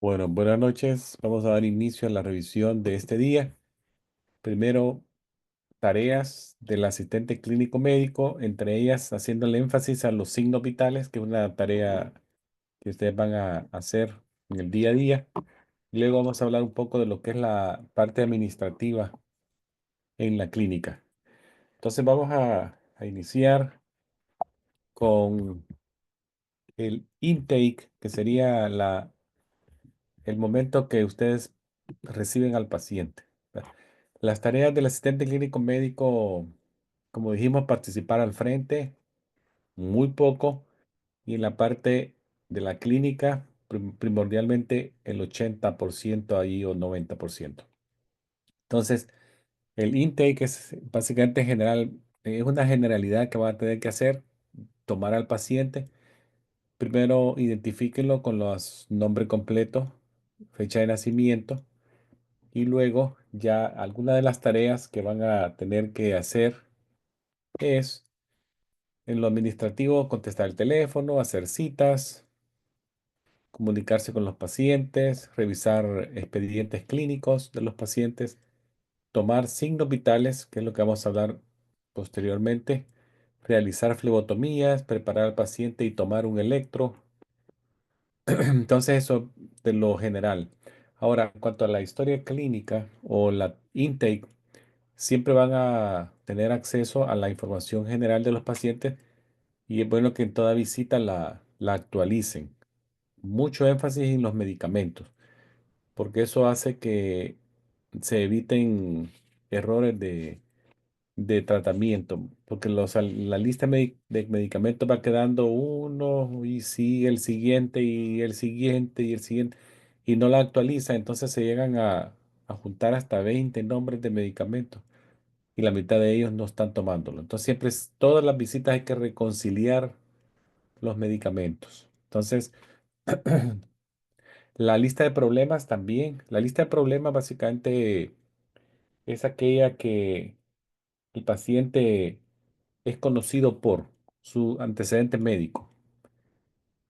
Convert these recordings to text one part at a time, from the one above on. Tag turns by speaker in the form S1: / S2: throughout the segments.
S1: Bueno, buenas noches. Vamos a dar inicio a la revisión de este día. Primero, tareas del asistente clínico médico, entre ellas haciéndole énfasis a los signos vitales, que es una tarea que ustedes van a hacer en el día a día. Luego vamos a hablar un poco de lo que es la parte administrativa en la clínica. Entonces vamos a iniciar con el intake, que sería el momento que ustedes reciben al paciente. Las tareas del asistente clínico médico, como dijimos, participar al frente, muy poco, y en la parte de la clínica, primordialmente el 80% ahí o 90%. Entonces, el intake es básicamente general, es una generalidad que va a tener que hacer, tomar al paciente. Primero, identifíquenlo con los nombre completo, fecha de nacimiento, y luego ya alguna de las tareas que van a tener que hacer es en lo administrativo, contestar el teléfono, hacer citas, comunicarse con los pacientes, revisar expedientes clínicos de los pacientes, tomar signos vitales, que es lo que vamos a hablar posteriormente, realizar flebotomías, preparar al paciente y tomar un electro. Entonces eso de lo general. Ahora, en cuanto a la historia clínica o la intake, siempre van a tener acceso a la información general de los pacientes y es bueno que en toda visita la actualicen. Mucho énfasis en los medicamentos, porque eso hace que se eviten errores de tratamiento, porque la lista de medicamentos va quedando uno y sigue el siguiente y el siguiente y el siguiente y no la actualiza, entonces se llegan a juntar hasta 20 nombres de medicamentos y la mitad de ellos no están tomándolo. Entonces todas las visitas hay que reconciliar los medicamentos. Entonces, la lista de problemas también. La lista de problemas básicamente es aquella que el paciente es conocido por su antecedente médico.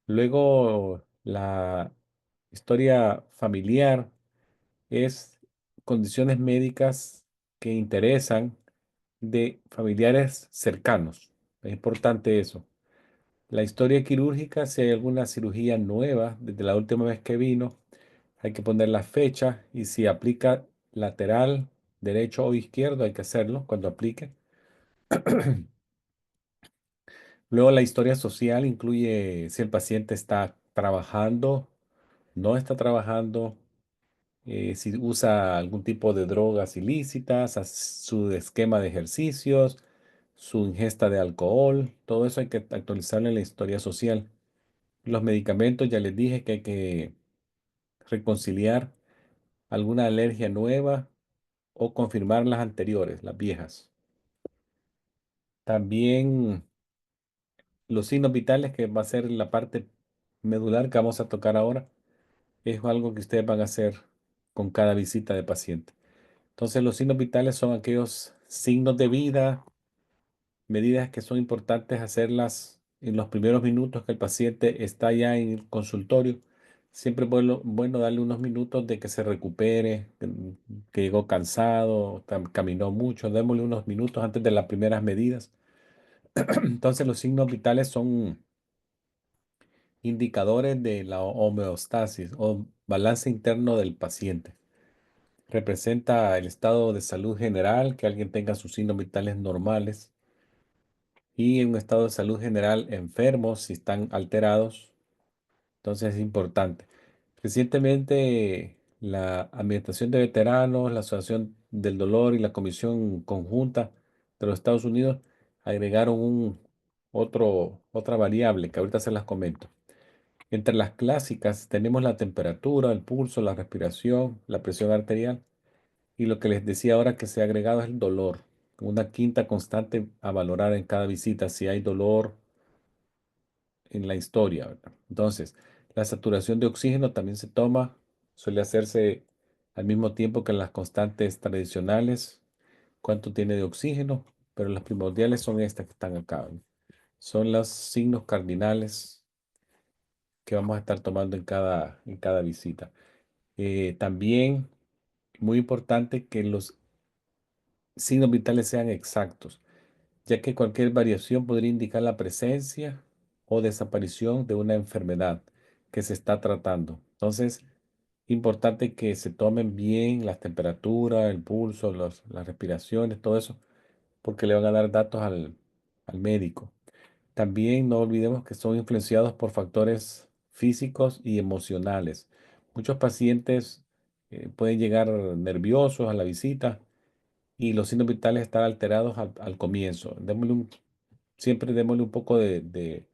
S1: Luego, la historia familiar es condiciones médicas que interesan de familiares cercanos. Es importante eso. La historia quirúrgica, si hay alguna cirugía nueva desde la última vez que vino, hay que poner la fecha y si aplica lateral, derecho o izquierdo, hay que hacerlo cuando aplique. Luego la historia social incluye si el paciente está trabajando, no está trabajando, si usa algún tipo de drogas ilícitas, su esquema de ejercicios, su ingesta de alcohol, todo eso hay que actualizarlo en la historia social. Los medicamentos, ya les dije que hay que reconciliar alguna alergia nueva o confirmar las anteriores, las viejas. También los signos vitales, que va a ser la parte medular que vamos a tocar ahora, es algo que ustedes van a hacer con cada visita de paciente. Entonces, los signos vitales son aquellos signos de vida, medidas que son importantes hacerlas en los primeros minutos que el paciente está ya en el consultorio. Siempre es bueno darle unos minutos de que se recupere, que llegó cansado, caminó mucho. Démosle unos minutos antes de las primeras medidas. Entonces, los signos vitales son indicadores de la homeostasis o balance interno del paciente. Representa el estado de salud general, que alguien tenga sus signos vitales normales y en un estado de salud general enfermos si están alterados. Entonces es importante. Recientemente la Administración de Veteranos, la Asociación del Dolor y la Comisión Conjunta de los Estados Unidos agregaron otra variable que ahorita se las comento. Entre las clásicas tenemos la temperatura, el pulso, la respiración, la presión arterial y lo que les decía ahora que se ha agregado es el dolor, una quinta constante a valorar en cada visita si hay dolor en la historia, ¿verdad? Entonces, la saturación de oxígeno también se toma, suele hacerse al mismo tiempo que las constantes tradicionales, cuánto tiene de oxígeno, pero las primordiales son estas que están acá, ¿no? Son los signos cardinales que vamos a estar tomando en cada visita. También, muy importante que los signos vitales sean exactos, ya que cualquier variación podría indicar la presencia o desaparición de una enfermedad que se está tratando. Entonces, importante que se tomen bien las temperaturas, el pulso, las respiraciones, todo eso, porque le van a dar datos al médico. También no olvidemos que son influenciados por factores físicos y emocionales. Muchos pacientes pueden llegar nerviosos a la visita y los signos vitales están alterados al comienzo. Siempre démosle un poco de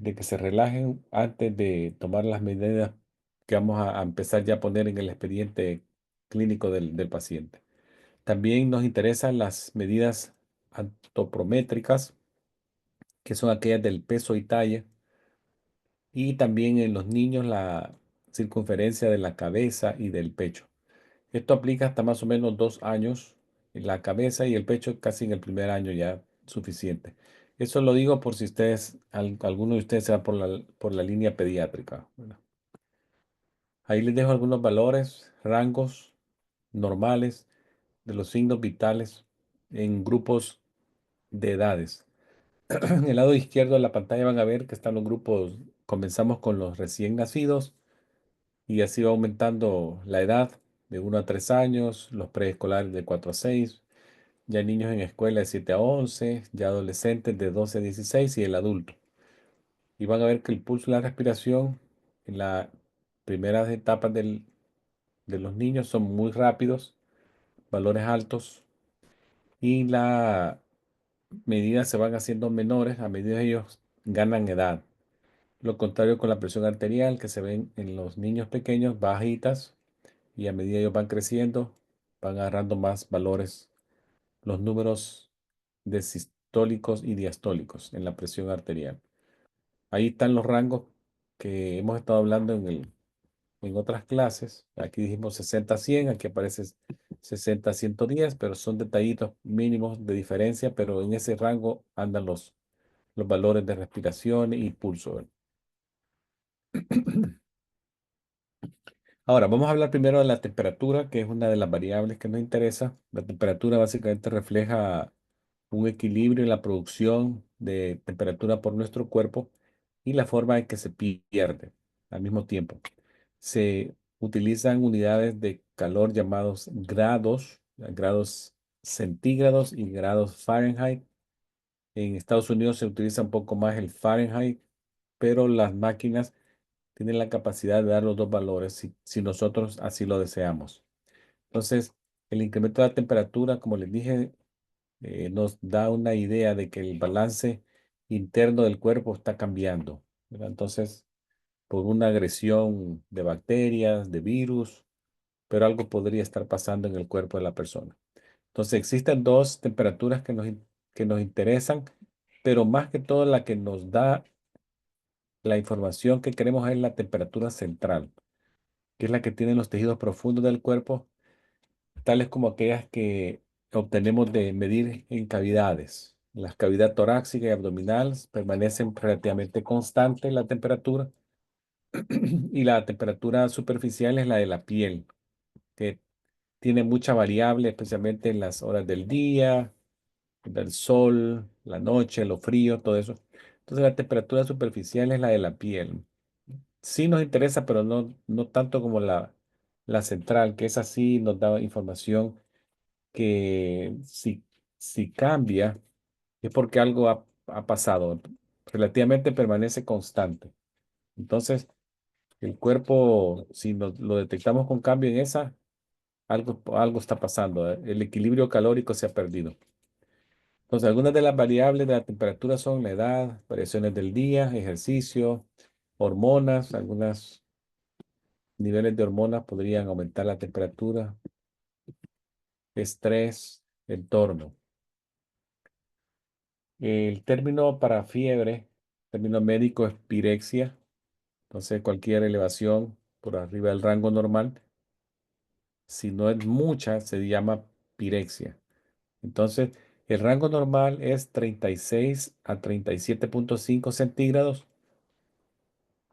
S1: que se relajen antes de tomar las medidas que vamos a empezar ya a poner en el expediente clínico del paciente. También nos interesan las medidas antropométricas, que son aquellas del peso y talla, y también en los niños la circunferencia de la cabeza y del pecho. Esto aplica hasta más o menos 2 años en la cabeza y el pecho casi en el primer año ya suficiente. Eso lo digo por si alguno de ustedes se va por la línea pediátrica, ¿verdad? Ahí les dejo algunos valores, rangos normales de los signos vitales en grupos de edades. En el lado izquierdo de la pantalla van a ver que están los grupos. Comenzamos con los recién nacidos y así va aumentando la edad de 1 a 3 años, los preescolares de 4 a 6, ya niños en escuela de 7 a 11, ya adolescentes de 12 a 16 y el adulto. Y van a ver que el pulso y la respiración en las primeras etapas de los niños son muy rápidos, valores altos, y las medidas se van haciendo menores a medida que ellos ganan edad. Lo contrario con la presión arterial, que se ven en los niños pequeños bajitas, y a medida ellos van creciendo, van agarrando más valores, los números de sistólicos y diastólicos en la presión arterial. Ahí están los rangos que hemos estado hablando en otras clases. Aquí dijimos 60 a 100, aquí aparece 60 a 110, pero son detallitos mínimos de diferencia, pero en ese rango andan los valores de respiración y pulso, ¿verdad? Ahora, vamos a hablar primero de la temperatura, que es una de las variables que nos interesa. La temperatura básicamente refleja un equilibrio en la producción de temperatura por nuestro cuerpo y la forma en que se pierde al mismo tiempo. Se utilizan unidades de calor llamados grados, grados centígrados y grados Fahrenheit. En Estados Unidos se utiliza un poco más el Fahrenheit, pero las máquinas tienen la capacidad de dar los dos valores si nosotros así lo deseamos. Entonces, el incremento de la temperatura, como les dije, nos da una idea de que el balance interno del cuerpo está cambiando, ¿verdad? Entonces, por una agresión de bacterias, de virus, pero algo podría estar pasando en el cuerpo de la persona. Entonces, existen dos temperaturas que nos interesan, pero más que todo la que nos da la información que queremos es la temperatura central, que es la que tienen los tejidos profundos del cuerpo, tales como aquellas que obtenemos de medir en cavidades. La cavidad torácica y abdominal permanecen relativamente constantes la temperatura y la temperatura superficial es la de la piel, que tiene mucha variable, especialmente en las horas del día, del sol, la noche, lo frío, todo eso. Entonces la temperatura superficial es la de la piel. Sí nos interesa, pero no tanto como la central, que es así, nos da información que si cambia es porque algo ha pasado. Relativamente permanece constante. Entonces, el cuerpo, si lo detectamos con cambio en esa, algo está pasando. El equilibrio calórico se ha perdido. Entonces, algunas de las variables de la temperatura son la edad, variaciones del día, ejercicio, hormonas. Algunos niveles de hormonas podrían aumentar la temperatura, estrés, entorno. El término para fiebre, término médico es pirexia. Entonces, cualquier elevación por arriba del rango normal, si no es mucha, se llama pirexia. Entonces, el rango normal es 36 a 37,5 centígrados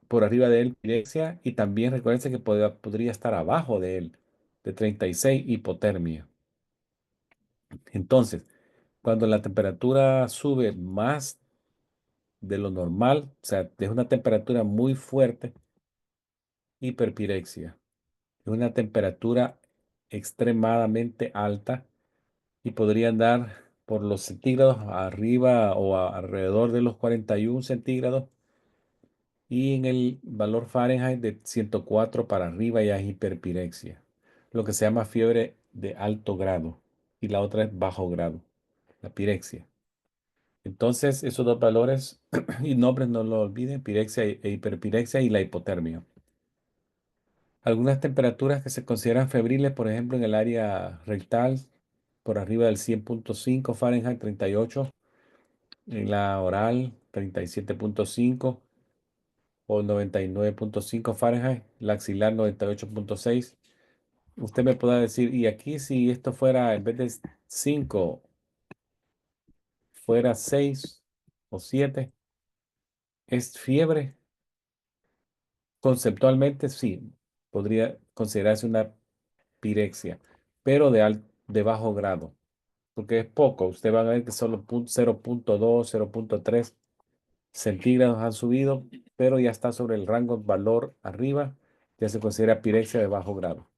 S1: por arriba de él, pirexia, y también recuérdense que podría estar abajo de él, de 36, hipotermia. Entonces, cuando la temperatura sube más de lo normal, o sea, es una temperatura muy fuerte, hiperpirexia. Es una temperatura extremadamente alta y podría andar por los centígrados arriba o alrededor de los 41 centígrados, y en el valor Fahrenheit de 104 para arriba ya es hiperpirexia, lo que se llama fiebre de alto grado, y la otra es bajo grado, la pirexia. Entonces, esos dos valores y nombres no lo olviden: pirexia e hiperpirexia, y la hipotermia. Algunas temperaturas que se consideran febriles, por ejemplo, en el área rectal, por arriba del 100.5 Fahrenheit, 38; en la oral, 37.5 o 99.5 Fahrenheit; la axilar, 98.6. Usted me podrá decir, y aquí si esto fuera, en vez de 5, fuera 6 o 7, ¿es fiebre? Conceptualmente sí, podría considerarse una pirexia, pero de bajo grado, porque es poco. Usted va a ver que solo 0.2, 0.3 centígrados han subido, pero ya está sobre el rango valor arriba, ya se considera pirexia de bajo grado.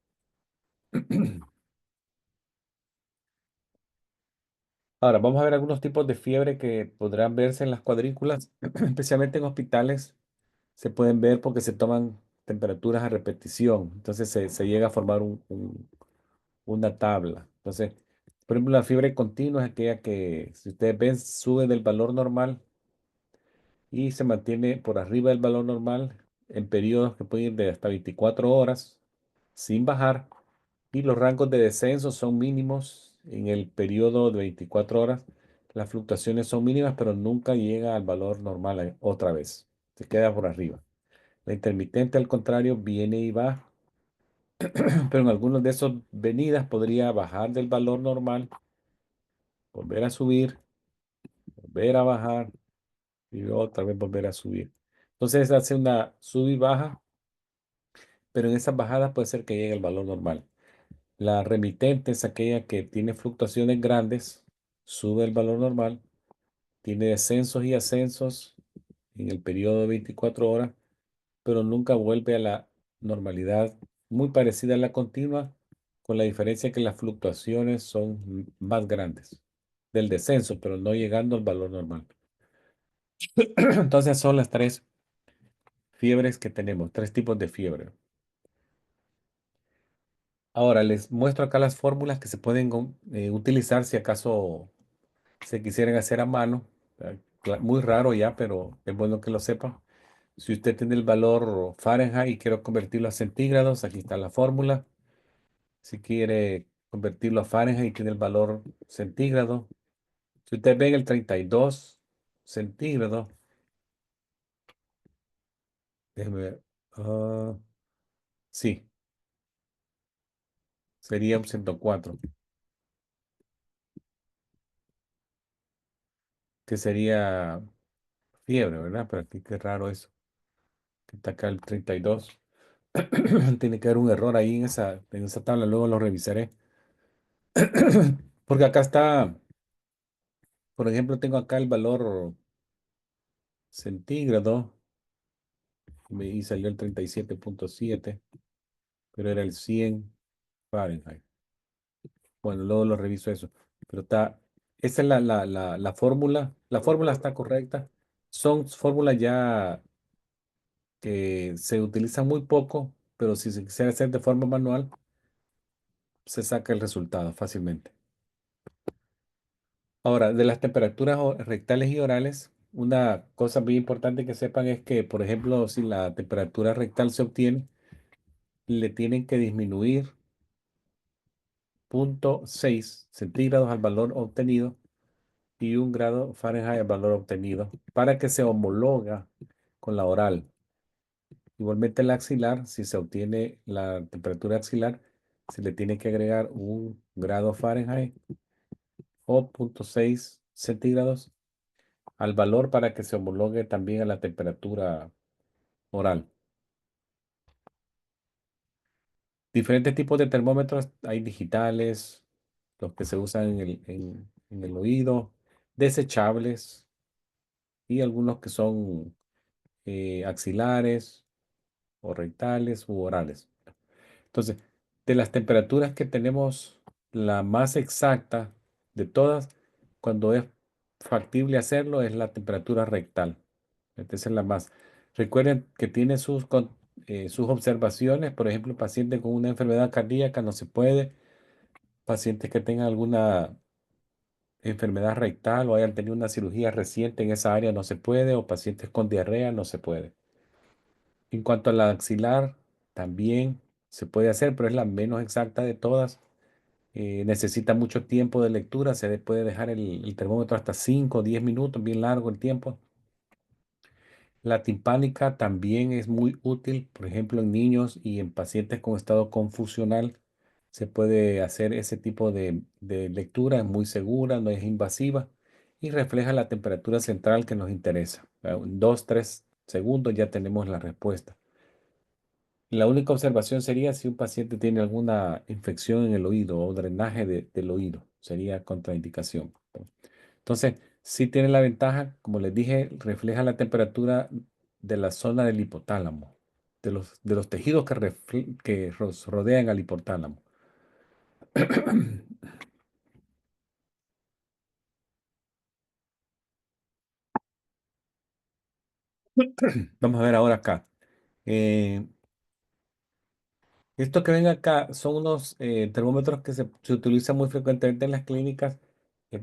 S1: Ahora, vamos a ver algunos tipos de fiebre que podrán verse en las cuadrículas, especialmente en hospitales. Se pueden ver porque se toman temperaturas a repetición, entonces se llega a formar una tabla. Entonces, por ejemplo, la fiebre continua es aquella que, si ustedes ven, sube del valor normal y se mantiene por arriba del valor normal en periodos que pueden ir de hasta 24 horas sin bajar, y los rangos de descenso son mínimos en el periodo de 24 horas. Las fluctuaciones son mínimas, pero nunca llega al valor normal otra vez. Se queda por arriba. La intermitente, al contrario, viene y va, pero en algunos de esos venidas podría bajar del valor normal, volver a subir, volver a bajar y otra vez volver a subir. Entonces hace una sub y baja, pero en esas bajadas puede ser que llegue al valor normal. La remitente es aquella que tiene fluctuaciones grandes, sube el valor normal, tiene descensos y ascensos en el periodo de 24 horas, pero nunca vuelve a la normalidad, muy parecida a la continua, con la diferencia que las fluctuaciones son más grandes del descenso, pero no llegando al valor normal. Entonces son las tres fiebres que tenemos, tres tipos de fiebre. Ahora les muestro acá las fórmulas que se pueden utilizar si acaso se quisieran hacer a mano. Muy raro ya, pero es bueno que lo sepa. Si usted tiene el valor Fahrenheit y quiere convertirlo a centígrados, aquí está la fórmula. Si quiere convertirlo a Fahrenheit y tiene el valor centígrado. Si usted ve el 32 centígrados, déjeme ver. Sí, sería un 104, que sería fiebre, ¿verdad? Pero aquí qué raro eso, que está acá el 32. Tiene que haber un error ahí en esa tabla, luego lo revisaré. Porque acá está, por ejemplo, tengo acá el valor centígrado y salió el 37.7, pero era el 100 Fahrenheit. Bueno, luego lo reviso eso. Pero esa es la fórmula. La fórmula está correcta. Son fórmulas ya que se utilizan muy poco, pero si se quisiera hacer de forma manual, se saca el resultado fácilmente. Ahora, de las temperaturas rectales y orales, una cosa muy importante que sepan es que, por ejemplo, si la temperatura rectal se obtiene, le tienen que disminuir 0.6 centígrados al valor obtenido y 1 grado Fahrenheit al valor obtenido para que se homologa con la oral. Igualmente la axilar, si se obtiene la temperatura axilar, se le tiene que agregar 1 grado Fahrenheit o 0.6 centígrados al valor para que se homologue también a la temperatura oral. Diferentes tipos de termómetros, hay digitales, los que se usan en el oído, desechables y algunos que son axilares o rectales u orales. Entonces, de las temperaturas que tenemos, la más exacta de todas, cuando es factible hacerlo, es la temperatura rectal. Esta es la más. Recuerden que tiene sus observaciones. Por ejemplo, pacientes con una enfermedad cardíaca no se puede. Pacientes que tengan alguna enfermedad rectal o hayan tenido una cirugía reciente en esa área no se puede. O pacientes con diarrea no se puede. En cuanto a la axilar, también se puede hacer, pero es la menos exacta de todas. Necesita mucho tiempo de lectura, puede dejar el termómetro hasta 5 o 10 minutos, bien largo el tiempo. La timpánica también es muy útil, por ejemplo, en niños y en pacientes con estado confusional. Se puede hacer ese tipo de lectura, es muy segura, no es invasiva y refleja la temperatura central que nos interesa. En 2, 3 segundos ya tenemos la respuesta. La única observación sería si un paciente tiene alguna infección en el oído o drenaje del oído. Sería contraindicación. Entonces, sí tiene la ventaja, como les dije, refleja la temperatura de la zona del hipotálamo, de los tejidos que rodean al hipotálamo. Vamos a ver ahora acá. Eh, Esto que ven acá son unos termómetros que se utilizan muy frecuentemente en las clínicas.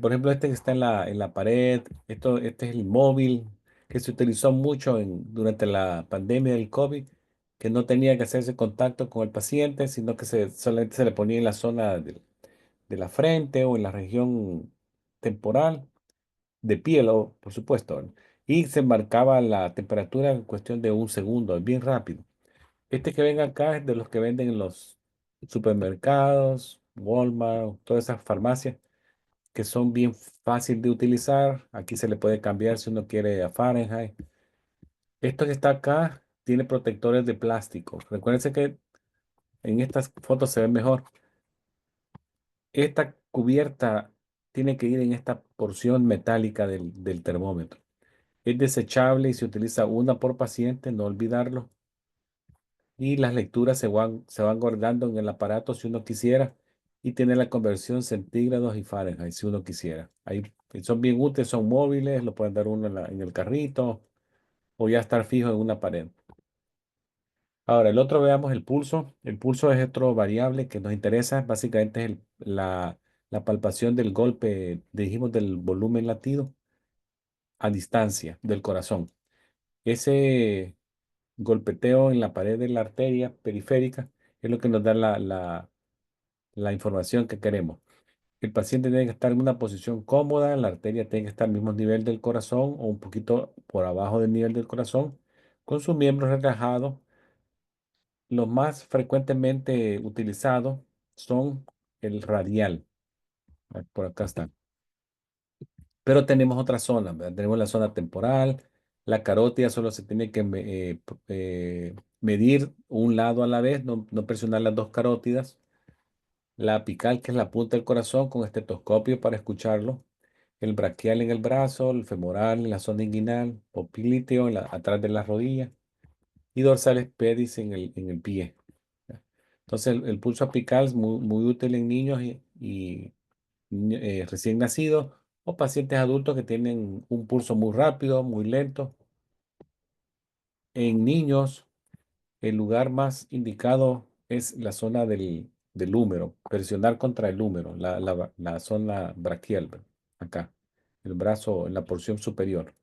S1: Por ejemplo, este que está en la pared, este es el móvil que se utilizó mucho durante la pandemia del COVID, que no tenía que hacerse contacto con el paciente, sino que solamente se le ponía en la zona de la frente o en la región temporal, de piel, por supuesto, ¿no? Y se marcaba la temperatura en cuestión de un segundo, es bien rápido. Este que ven acá es de los que venden en los supermercados, Walmart, todas esas farmacias que son bien fácil de utilizar. Aquí se le puede cambiar si uno quiere a Fahrenheit. Esto que está acá tiene protectores de plástico. Recuérdense que en estas fotos se ve mejor. Esta cubierta tiene que ir en esta porción metálica del termómetro. Es desechable y se utiliza una por paciente, no olvidarlo. Y las lecturas se van guardando en el aparato si uno quisiera y tiene la conversión centígrados y Fahrenheit si uno quisiera. Ahí son bien útiles, son móviles, lo pueden dar uno en el carrito o ya estar fijo en una pared. Ahora, el otro veamos el pulso. El pulso es otro variable que nos interesa. Básicamente es la palpación del golpe, dijimos, del volumen latido a distancia del corazón. Ese golpeteo en la pared de la arteria periférica es lo que nos da la información que queremos. El paciente tiene que estar en una posición cómoda, la arteria tiene que estar al mismo nivel del corazón o un poquito por abajo del nivel del corazón, con sus miembros relajados. Los más frecuentemente utilizados son el radial. Por acá está. Pero tenemos otras zonas, ¿verdad? Tenemos la zona temporal, la carótida solo se tiene que medir un lado a la vez, no presionar las dos carótidas. La apical, que es la punta del corazón, con estetoscopio para escucharlo. El braquial en el brazo, el femoral en la zona inguinal, popliteo atrás de la rodilla y dorsales pedis en el pie. ¿Ya? Entonces, el pulso apical es muy, muy útil en niños y recién nacidos o pacientes adultos que tienen un pulso muy rápido, muy lento. En niños, el lugar más indicado es la zona del húmero, presionar contra el húmero, la zona braquial, ¿verdad? Acá, el brazo en la porción superior.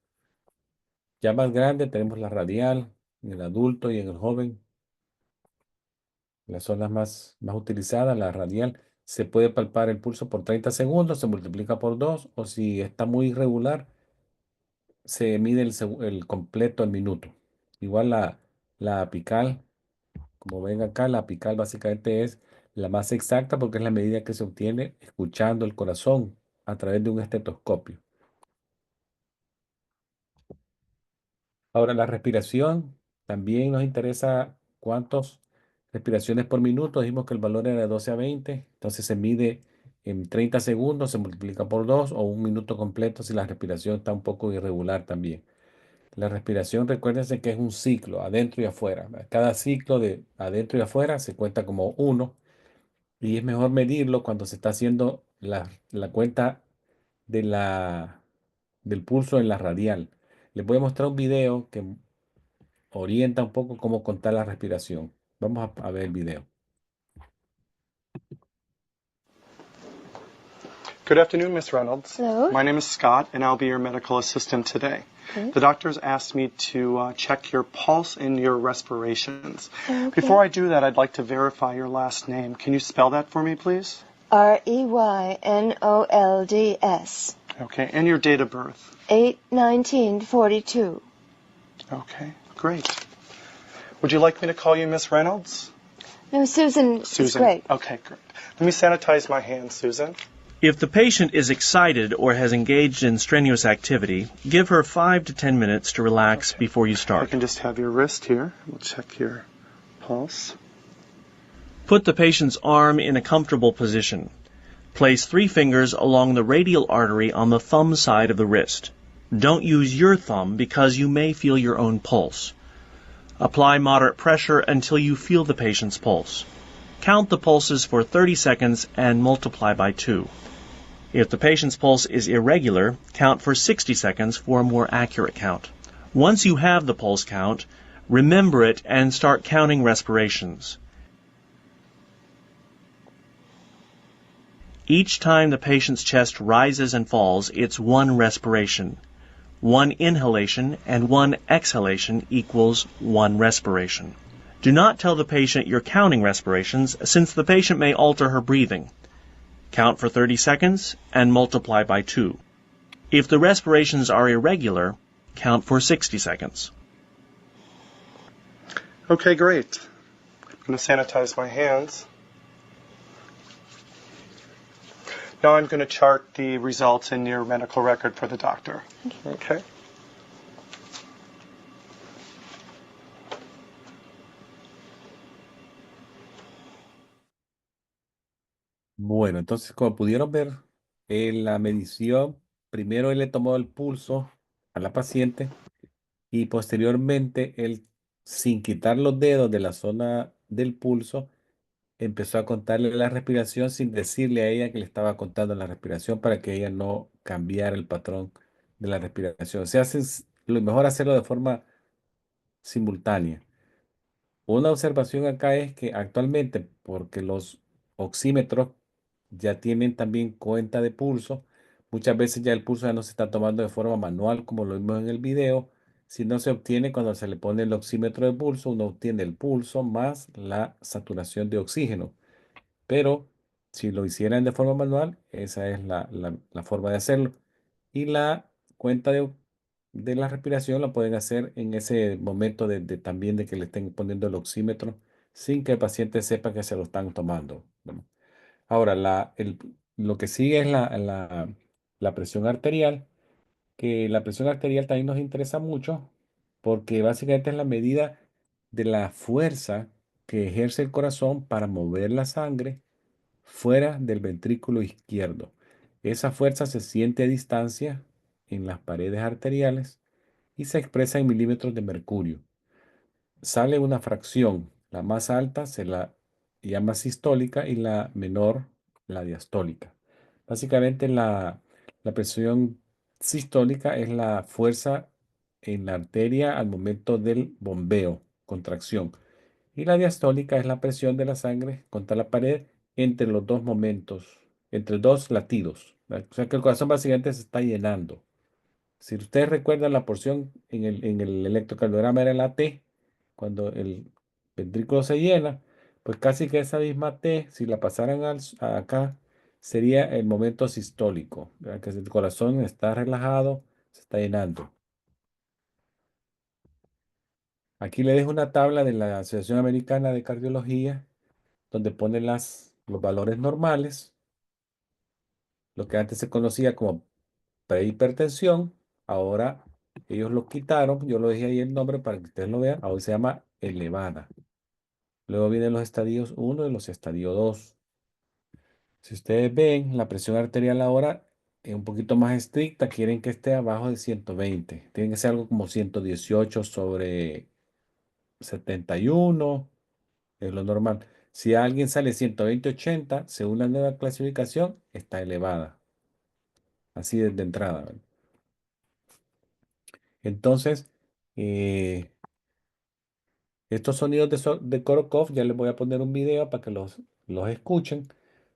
S1: Ya más grande tenemos la radial, en el adulto y en el joven, las zonas más utilizadas, la radial. Se puede palpar el pulso por 30 segundos, se multiplica por 2 o si está muy irregular, se mide el completo al minuto. Igual la apical. Como ven acá, la apical básicamente es la más exacta porque es la medida que se obtiene escuchando el corazón a través de un estetoscopio. Ahora, la respiración. También nos interesa cuántas respiraciones por minuto. Dijimos que el valor era de 12 a 20. Entonces se mide en 30 segundos, se multiplica por 2 o un minuto completo si la respiración está un poco irregular también. La respiración, recuérdense que es un ciclo, adentro y afuera. Cada ciclo de adentro y afuera se cuenta como uno y es mejor medirlo cuando se está haciendo la cuenta de del pulso en la radial. Les voy a mostrar un video que orienta un poco cómo contar la respiración. Vamos a ver el video.
S2: Good afternoon, Miss Reynolds.
S3: Hello.
S2: My name is Scott, and I'll be your medical assistant today.
S3: Okay.
S2: The doctors asked me to check your pulse and your respirations.
S3: Okay.
S2: Before I do that, I'd like to verify your last name. Can you spell that for me, please?
S3: Reynolds.
S2: Okay, and your date of birth.
S3: 8/1942.
S2: Okay, great. Would you like me to call you Miss Reynolds?
S3: No, Susan.
S2: Susan.
S3: Is great.
S2: Okay, great. Let me sanitize my hands, Susan.
S4: If the patient is excited or has engaged in strenuous activity, give her 5 to 10 minutes to relax before you
S2: I
S4: start.
S2: can just have your wrist here. We'll check your pulse.
S4: Put the patient's arm in a comfortable position. Place 3 fingers along the radial artery on the thumb side of the wrist. Don't use your thumb because you may feel your own pulse. Apply moderate pressure until you feel the patient's pulse. Count the pulses for 30 seconds and multiply by 2. If the patient's pulse is irregular, count for 60 seconds for a more accurate count. Once you have the pulse count, remember it and start counting respirations. Each time the patient's chest rises and falls, it's 1 respiration. 1 inhalation and 1 exhalation equals 1 respiration. Do not tell the patient you're counting respirations, since the patient may alter her breathing. Count for 30 seconds and multiply by 2. If the respirations are irregular, count for 60 seconds.
S2: Okay, great. I'm going to sanitize my hands. Now I'm going to chart the results in your medical record for the doctor. Okay.
S1: Bueno, entonces como pudieron ver en la medición, primero él le tomó el pulso a la paciente y posteriormente él, sin quitar los dedos de la zona del pulso, empezó a contarle la respiración sin decirle a ella que le estaba contando la respiración para que ella no cambiara el patrón de la respiración. Se hace lo mejor hacerlo de forma simultánea. Una observación acá es que actualmente, porque los oxímetros ya tienen también cuenta de pulso, muchas veces ya el pulso ya no se está tomando de forma manual como lo vimos en el video, sino se obtiene cuando se le pone el oxímetro de pulso, uno obtiene el pulso más la saturación de oxígeno. Pero si lo hicieran de forma manual, esa es la forma de hacerlo. Y la cuenta de la respiración la pueden hacer en ese momento también de que le estén poniendo el oxímetro sin que el paciente sepa que se lo están tomando. Bueno, ahora, lo que sigue es la presión arterial, que la presión arterial también nos interesa mucho porque básicamente es la medida de la fuerza que ejerce el corazón para mover la sangre fuera del ventrículo izquierdo. Esa fuerza se siente a distancia en las paredes arteriales y se expresa en milímetros de mercurio. Sale una fracción, la más alta se la llama sistólica y la menor la diastólica. Básicamente la presión sistólica es la fuerza en la arteria al momento del bombeo, contracción. Y la diastólica es la presión de la sangre contra la pared entre los dos momentos, entre dos latidos. O sea que el corazón básicamente se está llenando. Si ustedes recuerdan la porción en el electrocardiograma era la T, cuando el ventrículo se llena, pues casi que esa misma T, si la pasaran acá, sería el momento sistólico, ¿verdad? Que el corazón está relajado, se está llenando. Aquí le dejo una tabla de la Asociación Americana de Cardiología, donde pone los valores normales, lo que antes se conocía como prehipertensión, ahora Ellos lo quitaron, yo lo dejé ahí el nombre para que ustedes lo vean. Ahora se llama elevada. Luego vienen los estadios 1 y los estadios 2. Si ustedes ven, la presión arterial ahora es un poquito más estricta. Quieren que esté abajo de 120. Tiene que ser algo como 118 sobre 71. Es lo normal. Si alguien sale 120/80, según la nueva clasificación, está elevada. Así desde entrada, ¿verdad? Entonces, eh, estos sonidos de Korokov, ya les voy a poner un video para que los escuchen.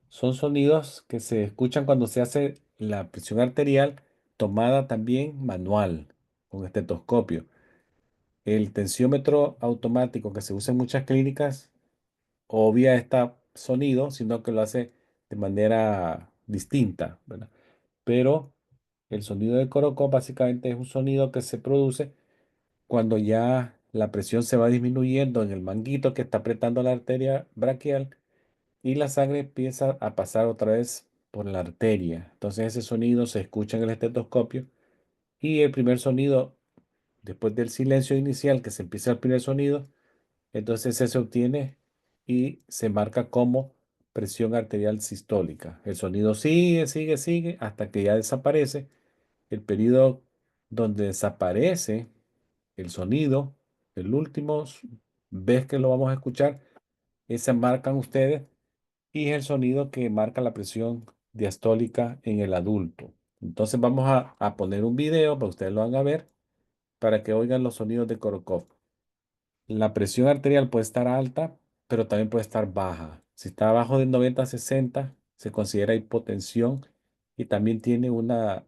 S1: Son sonidos que se escuchan cuando se hace la presión arterial tomada también manual con estetoscopio. El tensiómetro automático que se usa en muchas clínicas obvia este sonido, sino que lo hace de manera distinta, ¿verdad? Pero el sonido de Korokov básicamente es un sonido que se produce cuando ya la presión se va disminuyendo en el manguito que está apretando la arteria braquial y la sangre empieza a pasar otra vez por la arteria. Entonces ese sonido se escucha en el estetoscopio y el primer sonido, después del silencio inicial que se empieza el primer sonido, entonces ese se obtiene y se marca como presión arterial sistólica. El sonido sigue, sigue, sigue hasta que ya desaparece. El periodo donde desaparece el sonido, el último vez que lo vamos a escuchar, ese marcan ustedes y es el sonido que marca la presión diastólica en el adulto. Entonces vamos a poner un video para que ustedes lo van a ver para que oigan los sonidos de Korokov. La presión arterial puede estar alta, pero también puede estar baja. Si está abajo de 90/60, se considera hipotensión y también tiene una-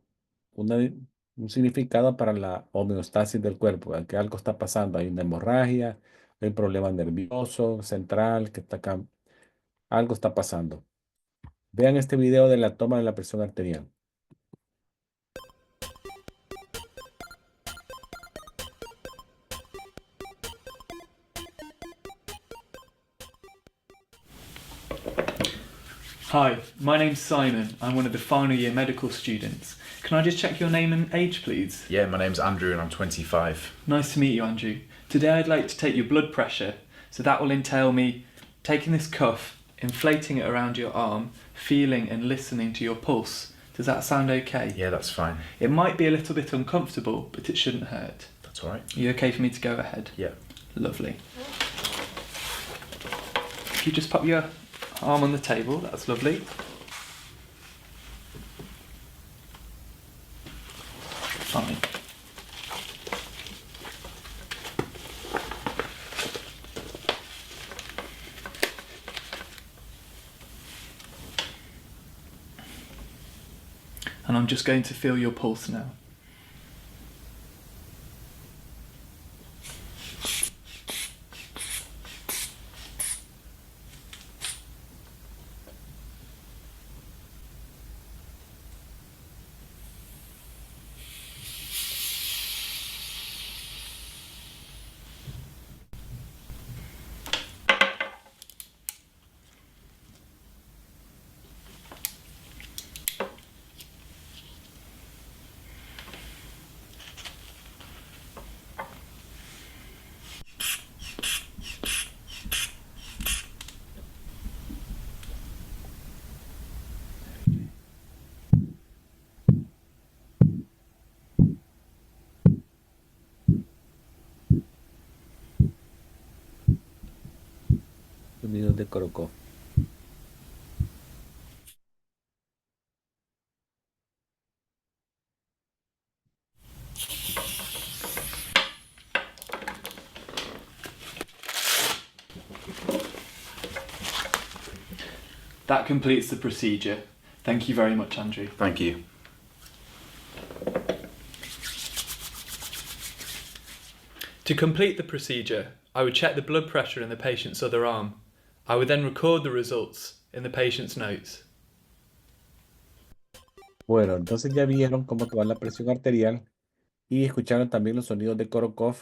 S1: un significado para la homeostasis del cuerpo, que algo está pasando. Hay una hemorragia, hay un problema nervioso central, algo está pasando. Vean este video de la toma de la presión arterial.
S5: Hi, my name's Simon. I'm one of the final year medical students. Can I just check your name and age, please?
S6: Yeah, my name's Andrew and I'm 25.
S5: Nice to meet you, Andrew. Today I'd like to take your blood pressure, so that will entail me taking this cuff, inflating it around your arm, feeling and listening to your pulse. Does that sound okay?
S6: Yeah, that's fine.
S5: It might be a little bit uncomfortable, but it shouldn't hurt.
S6: That's all right.
S5: Are you okay for me to go ahead?
S6: Yeah.
S5: Lovely. If you just pop your arm on the table, that's lovely. Fine. And I'm just going to feel your pulse now.
S1: Sonidos de Korokov.
S5: That completes the procedure. Thank you very much, Andrew.
S6: Thank you.
S5: To complete the procedure, I would check the blood pressure in the patient's other arm. I would then record the results in the patient's notes.
S1: Bueno, entonces ya vieron cómo tomar la presión arterial y escucharon también los sonidos de Korokov.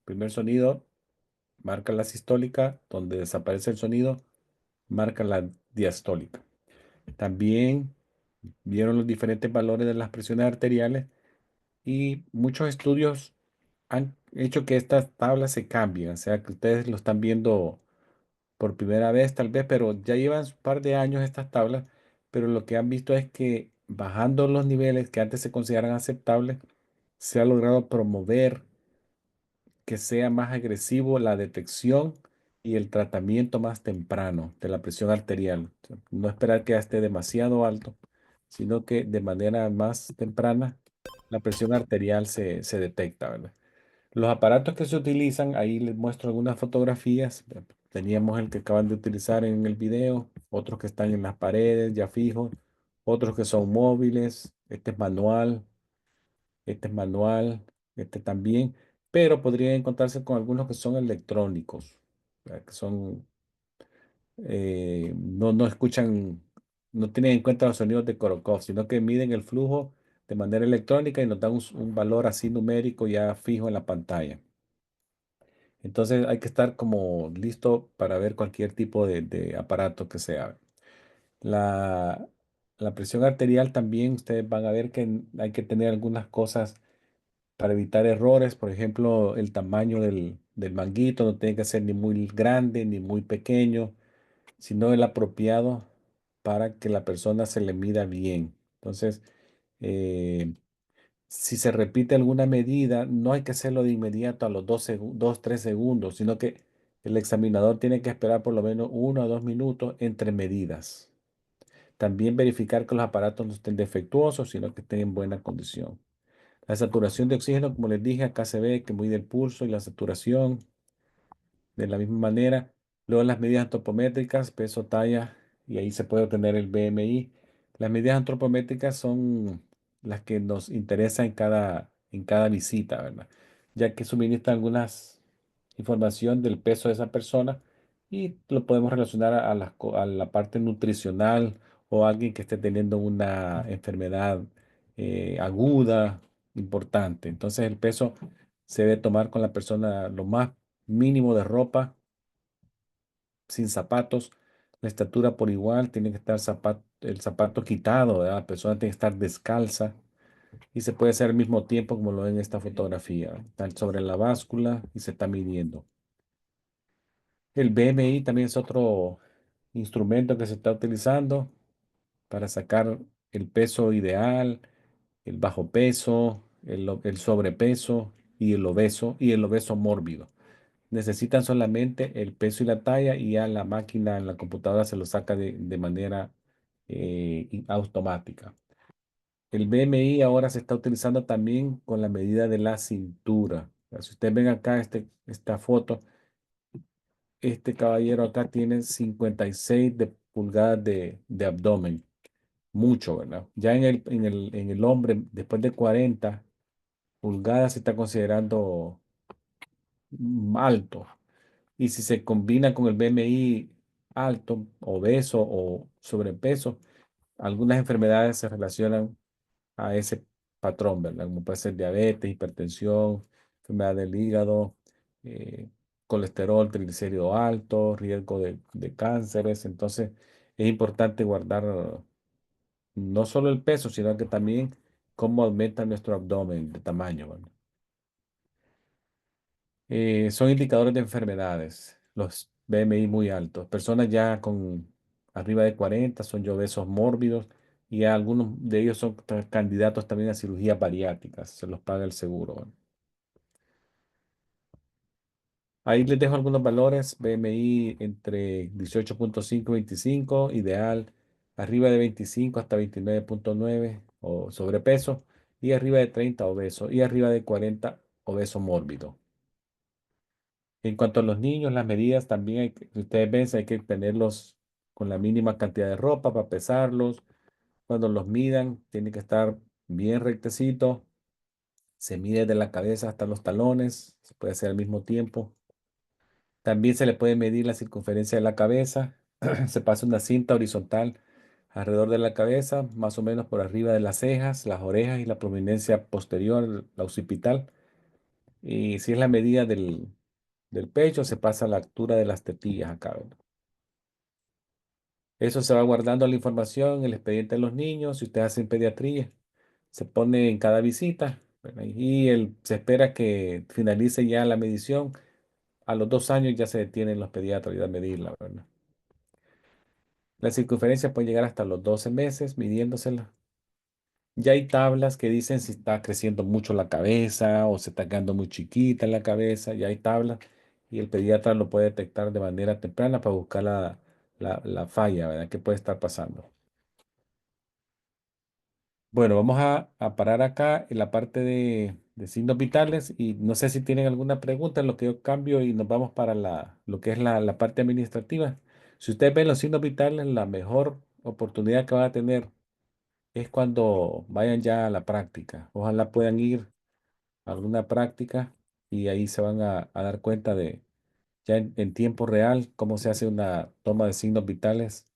S1: Primer sonido marca la sistólica, donde desaparece el sonido, marca la diastólica. También vieron los diferentes valores de las presiones arteriales y muchos estudios han hecho que estas tablas se cambien, o sea que ustedes lo están viendo por primera vez tal vez, pero ya llevan un par de años estas tablas, pero lo que han visto es que bajando los niveles que antes se consideran aceptables, se ha logrado promover que sea más agresivo la detección y el tratamiento más temprano de la presión arterial. O sea, no esperar que esté demasiado alto, sino que de manera más temprana la presión arterial se detecta, ¿verdad? Los aparatos que se utilizan, ahí les muestro algunas fotografías. Teníamos el que acaban de utilizar en el video, otros que están en las paredes ya fijos, otros que son móviles, este es manual, este también, pero podría encontrarse con algunos que son electrónicos, que son, no escuchan, no tienen en cuenta los sonidos de Korokov, sino que miden el flujo de manera electrónica y nos dan un valor así numérico ya fijo en la pantalla. Entonces hay que estar como listo para ver cualquier tipo de aparato que sea. La, la presión arterial también, ustedes van a ver que hay que tener algunas cosas para evitar errores. Por ejemplo, el tamaño del manguito no tiene que ser ni muy grande ni muy pequeño, sino el apropiado para que la persona se le mida bien. Entonces, eh, si se repite alguna medida, no hay que hacerlo de inmediato a los 3 segundos, sino que el examinador tiene que esperar por lo menos 1 o 2 minutos entre medidas. También verificar que los aparatos no estén defectuosos, sino que estén en buena condición. La saturación de oxígeno, como les dije, acá se ve que mide el pulso y la saturación de la misma manera. Luego las medidas antropométricas, peso, talla, y ahí se puede obtener el BMI. Las medidas antropométricas son las que nos interesan en cada visita, ¿verdad? Ya que suministran algunas información del peso de esa persona y lo podemos relacionar a la parte nutricional o alguien que esté teniendo una enfermedad aguda, importante. Entonces el peso se debe tomar con la persona lo más mínimo de ropa, sin zapatos, la estatura por igual, tiene que estar el zapato quitado, ¿verdad? La persona tiene que estar descalza y se puede hacer al mismo tiempo como lo ven en esta fotografía. Está sobre la báscula y se está midiendo. El BMI también es otro instrumento que se está utilizando para sacar el peso ideal, el bajo peso, el sobrepeso y el obeso mórbido. Necesitan solamente el peso y la talla y ya la máquina en la computadora se lo saca de manera automática. El BMI ahora se está utilizando también con la medida de la cintura. Si ustedes ven acá esta foto, este caballero acá tiene 56 pulgadas de abdomen. Mucho, ¿verdad? Ya en el hombre, después de 40 pulgadas, se está considerando alto. Y si se combina con el BMI alto, obeso o sobrepeso, algunas enfermedades se relacionan a ese patrón, ¿verdad? Como puede ser diabetes, hipertensión, enfermedad del hígado, eh, colesterol, triglicérido alto, riesgo de cánceres. Entonces, es importante guardar no solo el peso, sino que también cómo aumenta nuestro abdomen de tamaño, ¿verdad? Son indicadores de enfermedades, los BMI muy altos. Personas ya con arriba de 40 son ya obesos mórbidos y algunos de ellos son candidatos también a cirugías bariátricas, se los paga el seguro, ¿verdad? Ahí les dejo algunos valores, BMI entre 18,5 y 25, ideal, arriba de 25 hasta 29,9 o sobrepeso, y arriba de 30 obeso, y arriba de 40 obeso mórbido. En cuanto a los niños, las medidas también, si ustedes ven, hay que tenerlos con la mínima cantidad de ropa para pesarlos. Cuando los midan, tiene que estar bien rectecito. Se mide de la cabeza hasta los talones, se puede hacer al mismo tiempo. También se le puede medir la circunferencia de la cabeza. Se pasa una cinta horizontal alrededor de la cabeza, más o menos por arriba de las cejas, las orejas y la prominencia posterior, la occipital. Y si es la medida del pecho, se pasa a la altura de las tetillas acá, ¿verdad? Eso se va guardando la información en el expediente de los niños. Si ustedes hacen pediatría, se pone en cada visita. ¿verdad? Y se espera que finalice ya la medición. A los 2 años ya se detienen los pediatras a medirla, ¿verdad? La circunferencia puede llegar hasta los 12 meses midiéndosela. Ya hay tablas que dicen si está creciendo mucho la cabeza o se está quedando muy chiquita la cabeza. Ya hay tablas y el pediatra lo puede detectar de manera temprana para buscar la falla, ¿verdad? ¿Qué puede estar pasando? Bueno, vamos a parar acá en la parte de signos vitales y no sé si tienen alguna pregunta en lo que yo cambio y nos vamos para lo que es la parte administrativa. Si ustedes ven los signos vitales, la mejor oportunidad que van a tener es cuando vayan ya a la práctica. Ojalá puedan ir a alguna práctica y ahí se van a dar cuenta de ya en tiempo real cómo se hace una toma de signos vitales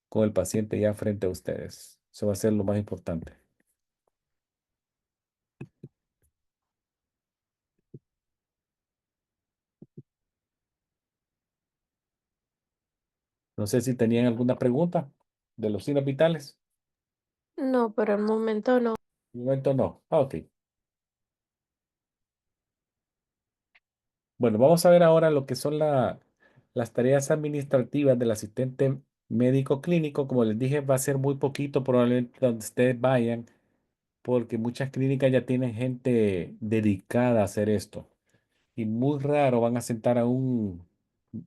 S1: con el paciente ya frente a ustedes. Eso va a ser lo más importante. No sé si tenían alguna pregunta de los signos vitales.
S7: No, por el momento no.
S1: De momento no. Ah, ok. Bueno, vamos a ver ahora lo que son las tareas administrativas del asistente médico clínico. Como les dije, va a ser muy poquito probablemente donde ustedes vayan, porque muchas clínicas ya tienen gente dedicada a hacer esto. Y muy raro van a sentar a un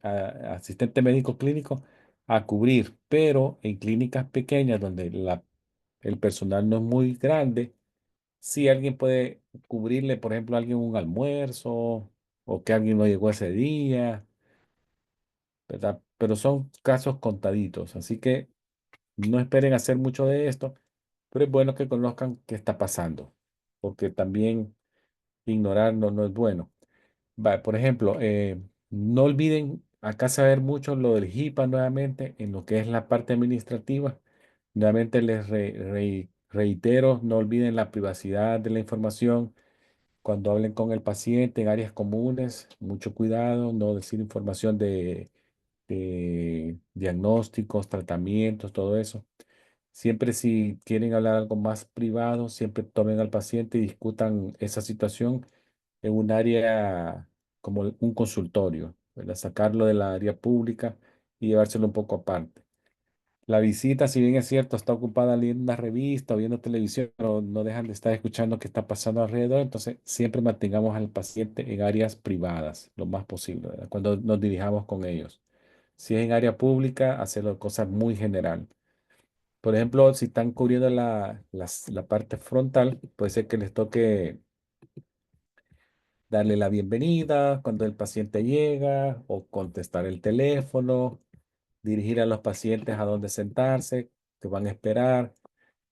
S1: asistente médico clínico a cubrir, pero en clínicas pequeñas donde el personal no es muy grande, sí alguien puede cubrirle, por ejemplo, a alguien un almuerzo o que alguien no llegó ese día, ¿verdad? Pero son casos contaditos, así que no esperen hacer mucho de esto, pero es bueno que conozcan qué está pasando, porque también ignorar no es bueno. Por ejemplo, no olviden acá saber mucho lo del HIPAA nuevamente en lo que es la parte administrativa. Nuevamente les reitero, no olviden la privacidad de la información. Cuando hablen con el paciente en áreas comunes, mucho cuidado, no decir información de diagnósticos, tratamientos, todo eso. Siempre si quieren hablar algo más privado, siempre tomen al paciente y discutan esa situación en un área como un consultorio, ¿verdad? Sacarlo de la área pública y llevárselo un poco aparte. La visita, si bien es cierto, está ocupada leyendo una revista o viendo televisión, pero no dejan de estar escuchando qué está pasando alrededor. Entonces, siempre mantengamos al paciente en áreas privadas, lo más posible, ¿verdad? Cuando nos dirijamos con ellos. Si es en área pública, hacerlo cosas muy general. Por ejemplo, si están cubriendo la parte frontal, puede ser que les toque darle la bienvenida cuando el paciente llega o contestar el teléfono, dirigir a los pacientes a dónde sentarse, que van a esperar,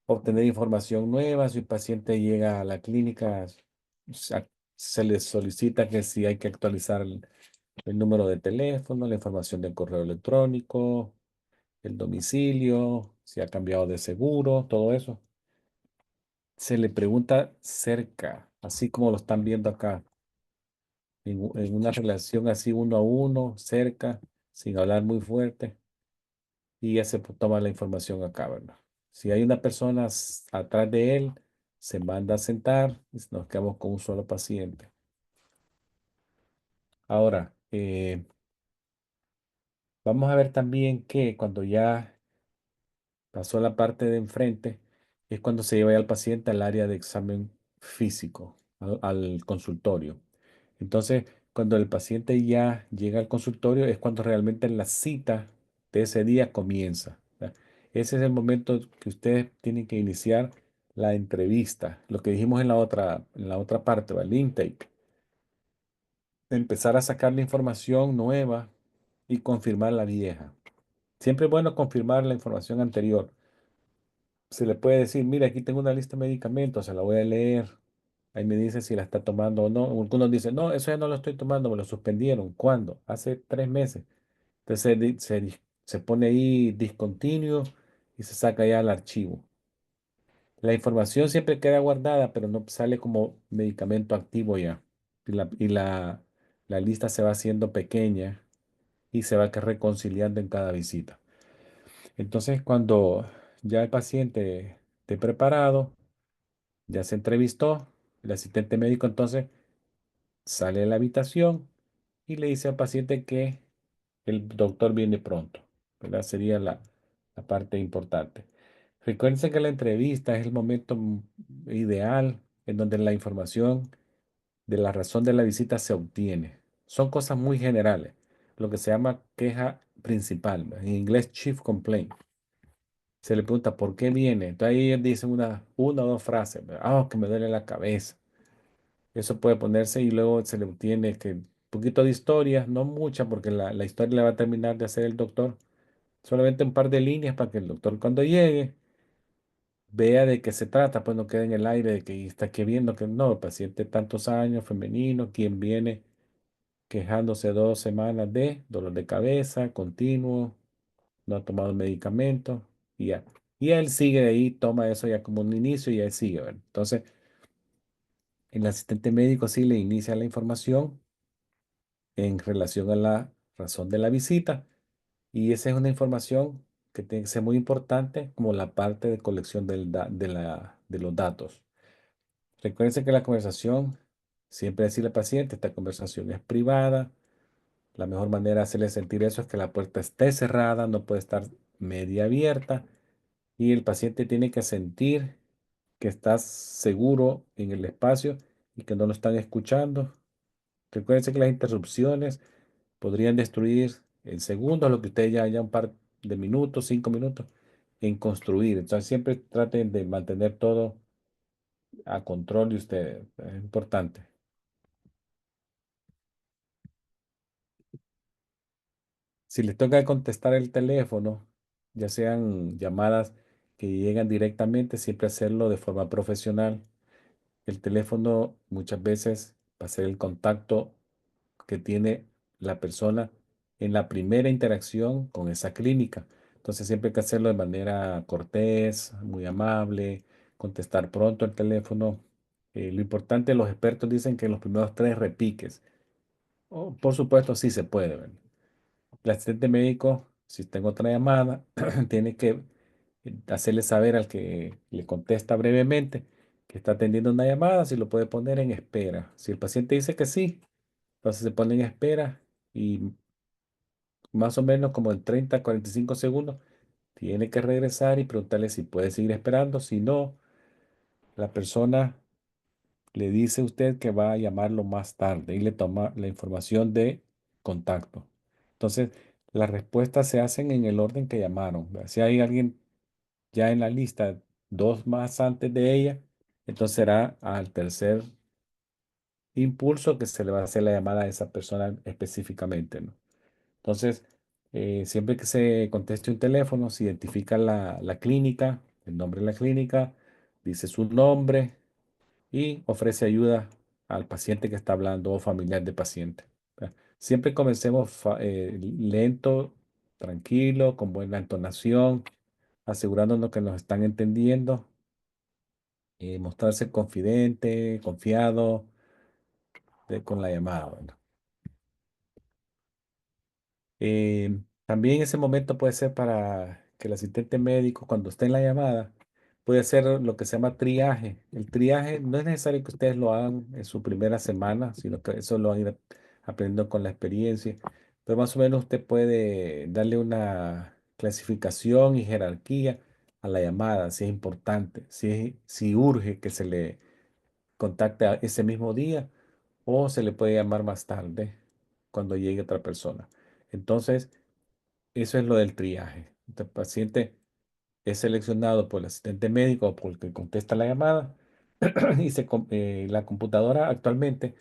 S1: obtener información nueva. Si un paciente llega a la clínica, se se les solicita que si hay que actualizar el número de teléfono, la información del correo electrónico, el domicilio, si ha cambiado de seguro, todo eso. Se le pregunta cerca, así como lo están viendo acá, en una relación así uno a uno, cerca, sin hablar muy fuerte, y ya se toma la información acá, ¿verdad? Si hay una persona atrás de él, se manda a sentar y nos quedamos con un solo paciente. Ahora, vamos a ver también que cuando ya pasó la parte de enfrente, es cuando se lleva ya al paciente al área de examen físico, al consultorio. Entonces, cuando el paciente ya llega al consultorio, es cuando realmente la cita de ese día comienza, ¿verdad? Ese es el momento que ustedes tienen que iniciar la entrevista, lo que dijimos en la otra parte, ¿verdad? El intake. Empezar a sacar la información nueva y confirmar la vieja. Siempre es bueno confirmar la información anterior. Se le puede decir, mira, aquí tengo una lista de medicamentos, se la voy a leer. Ahí me dice si la está tomando o no. Algunos dicen, no, eso ya no lo estoy tomando, me lo suspendieron. ¿Cuándo? Hace 3 meses. Entonces se pone ahí discontinuo y se saca ya el archivo. La información siempre queda guardada, pero no sale como medicamento activo ya. Y la lista se va haciendo pequeña y se va reconciliando en cada visita. Entonces, cuando ya el paciente esté preparado, ya se entrevistó, El asistente médico entonces sale de la habitación y le dice al paciente que el doctor viene pronto, ¿verdad? Sería la parte importante. Recuerden que la entrevista es el momento ideal en donde la información de la razón de la visita se obtiene. Son cosas muy generales, lo que se llama queja principal, en inglés chief complaint. Se le pregunta por qué viene. Entonces ahí ellos dicen una o dos frases. Ah, que me duele la cabeza. Eso puede ponerse y luego se le obtiene que un poquito de historia, no mucha, porque la historia la va a terminar de hacer el doctor. Solamente un par de líneas para que el doctor cuando llegue vea de qué se trata, pues no quede en el aire de que está aquí viendo que no, paciente tantos años, femenino, quien viene quejándose 2 semanas de dolor de cabeza continuo, no ha tomado medicamento y ya. Y él sigue de ahí, toma eso ya como un inicio y él sigue, ¿verdad? Entonces, el asistente médico sí le inicia la información en relación a la razón de la visita y esa es una información que tiene que ser muy importante como la parte de colección de los datos. Recuérdense que la conversación, siempre decirle al paciente, esta conversación es privada. La mejor manera de hacerle sentir eso es que la puerta esté cerrada, no puede estar media abierta y el paciente tiene que sentir que estás seguro en el espacio y que no lo están escuchando. Recuérdense que las interrupciones podrían destruir en segundos lo que usted ya un par de minutos, 5 minutos en construir. Entonces siempre traten de mantener todo a control de ustedes. Es importante. Si les toca contestar el teléfono, ya sean llamadas que llegan directamente, siempre hacerlo de forma profesional. El teléfono muchas veces va a ser el contacto que tiene la persona en la primera interacción con esa clínica. Entonces siempre hay que hacerlo de manera cortés, muy amable, contestar pronto el teléfono. Lo importante, los expertos dicen que los primeros 3 repiques. Oh, por supuesto, sí se puede, ¿verdad? El asistente médico, si tengo otra llamada, tiene que hacerle saber al que le contesta brevemente que está atendiendo una llamada, si lo puede poner en espera. Si el paciente dice que sí, entonces se pone en espera y más o menos como en 30, 45 segundos tiene que regresar y preguntarle si puede seguir esperando. Si no, la persona le dice a usted que va a llamarlo más tarde y le toma la información de contacto. Entonces, las respuestas se hacen en el orden que llamaron, ¿verdad? Si hay alguien ya en la lista, dos más antes de ella, entonces será al tercer impulso que se le va a hacer la llamada a esa persona específicamente, ¿no? Entonces, siempre que se conteste un teléfono, se identifica la clínica, el nombre de la clínica, dice su nombre y ofrece ayuda al paciente que está hablando o familiar de paciente. ¿Verdad? Siempre comencemos lento, tranquilo, con buena entonación, asegurándonos que nos están entendiendo, mostrarse confidente, confiado con la llamada. ¿Verdad? También ese momento puede ser para que el asistente médico, cuando esté en la llamada, puede hacer lo que se llama triaje. El triaje no es necesario que ustedes lo hagan en su primera semana, sino que eso lo van a ir aprendiendo con la experiencia. Pero más o menos usted puede darle una clasificación y jerarquía a la llamada, si es importante, si urge que se le contacte ese mismo día o se le puede llamar más tarde cuando llegue otra persona. Entonces, eso es lo del triaje. El paciente es seleccionado por el asistente médico o por el que contesta la llamada y la computadora actualmente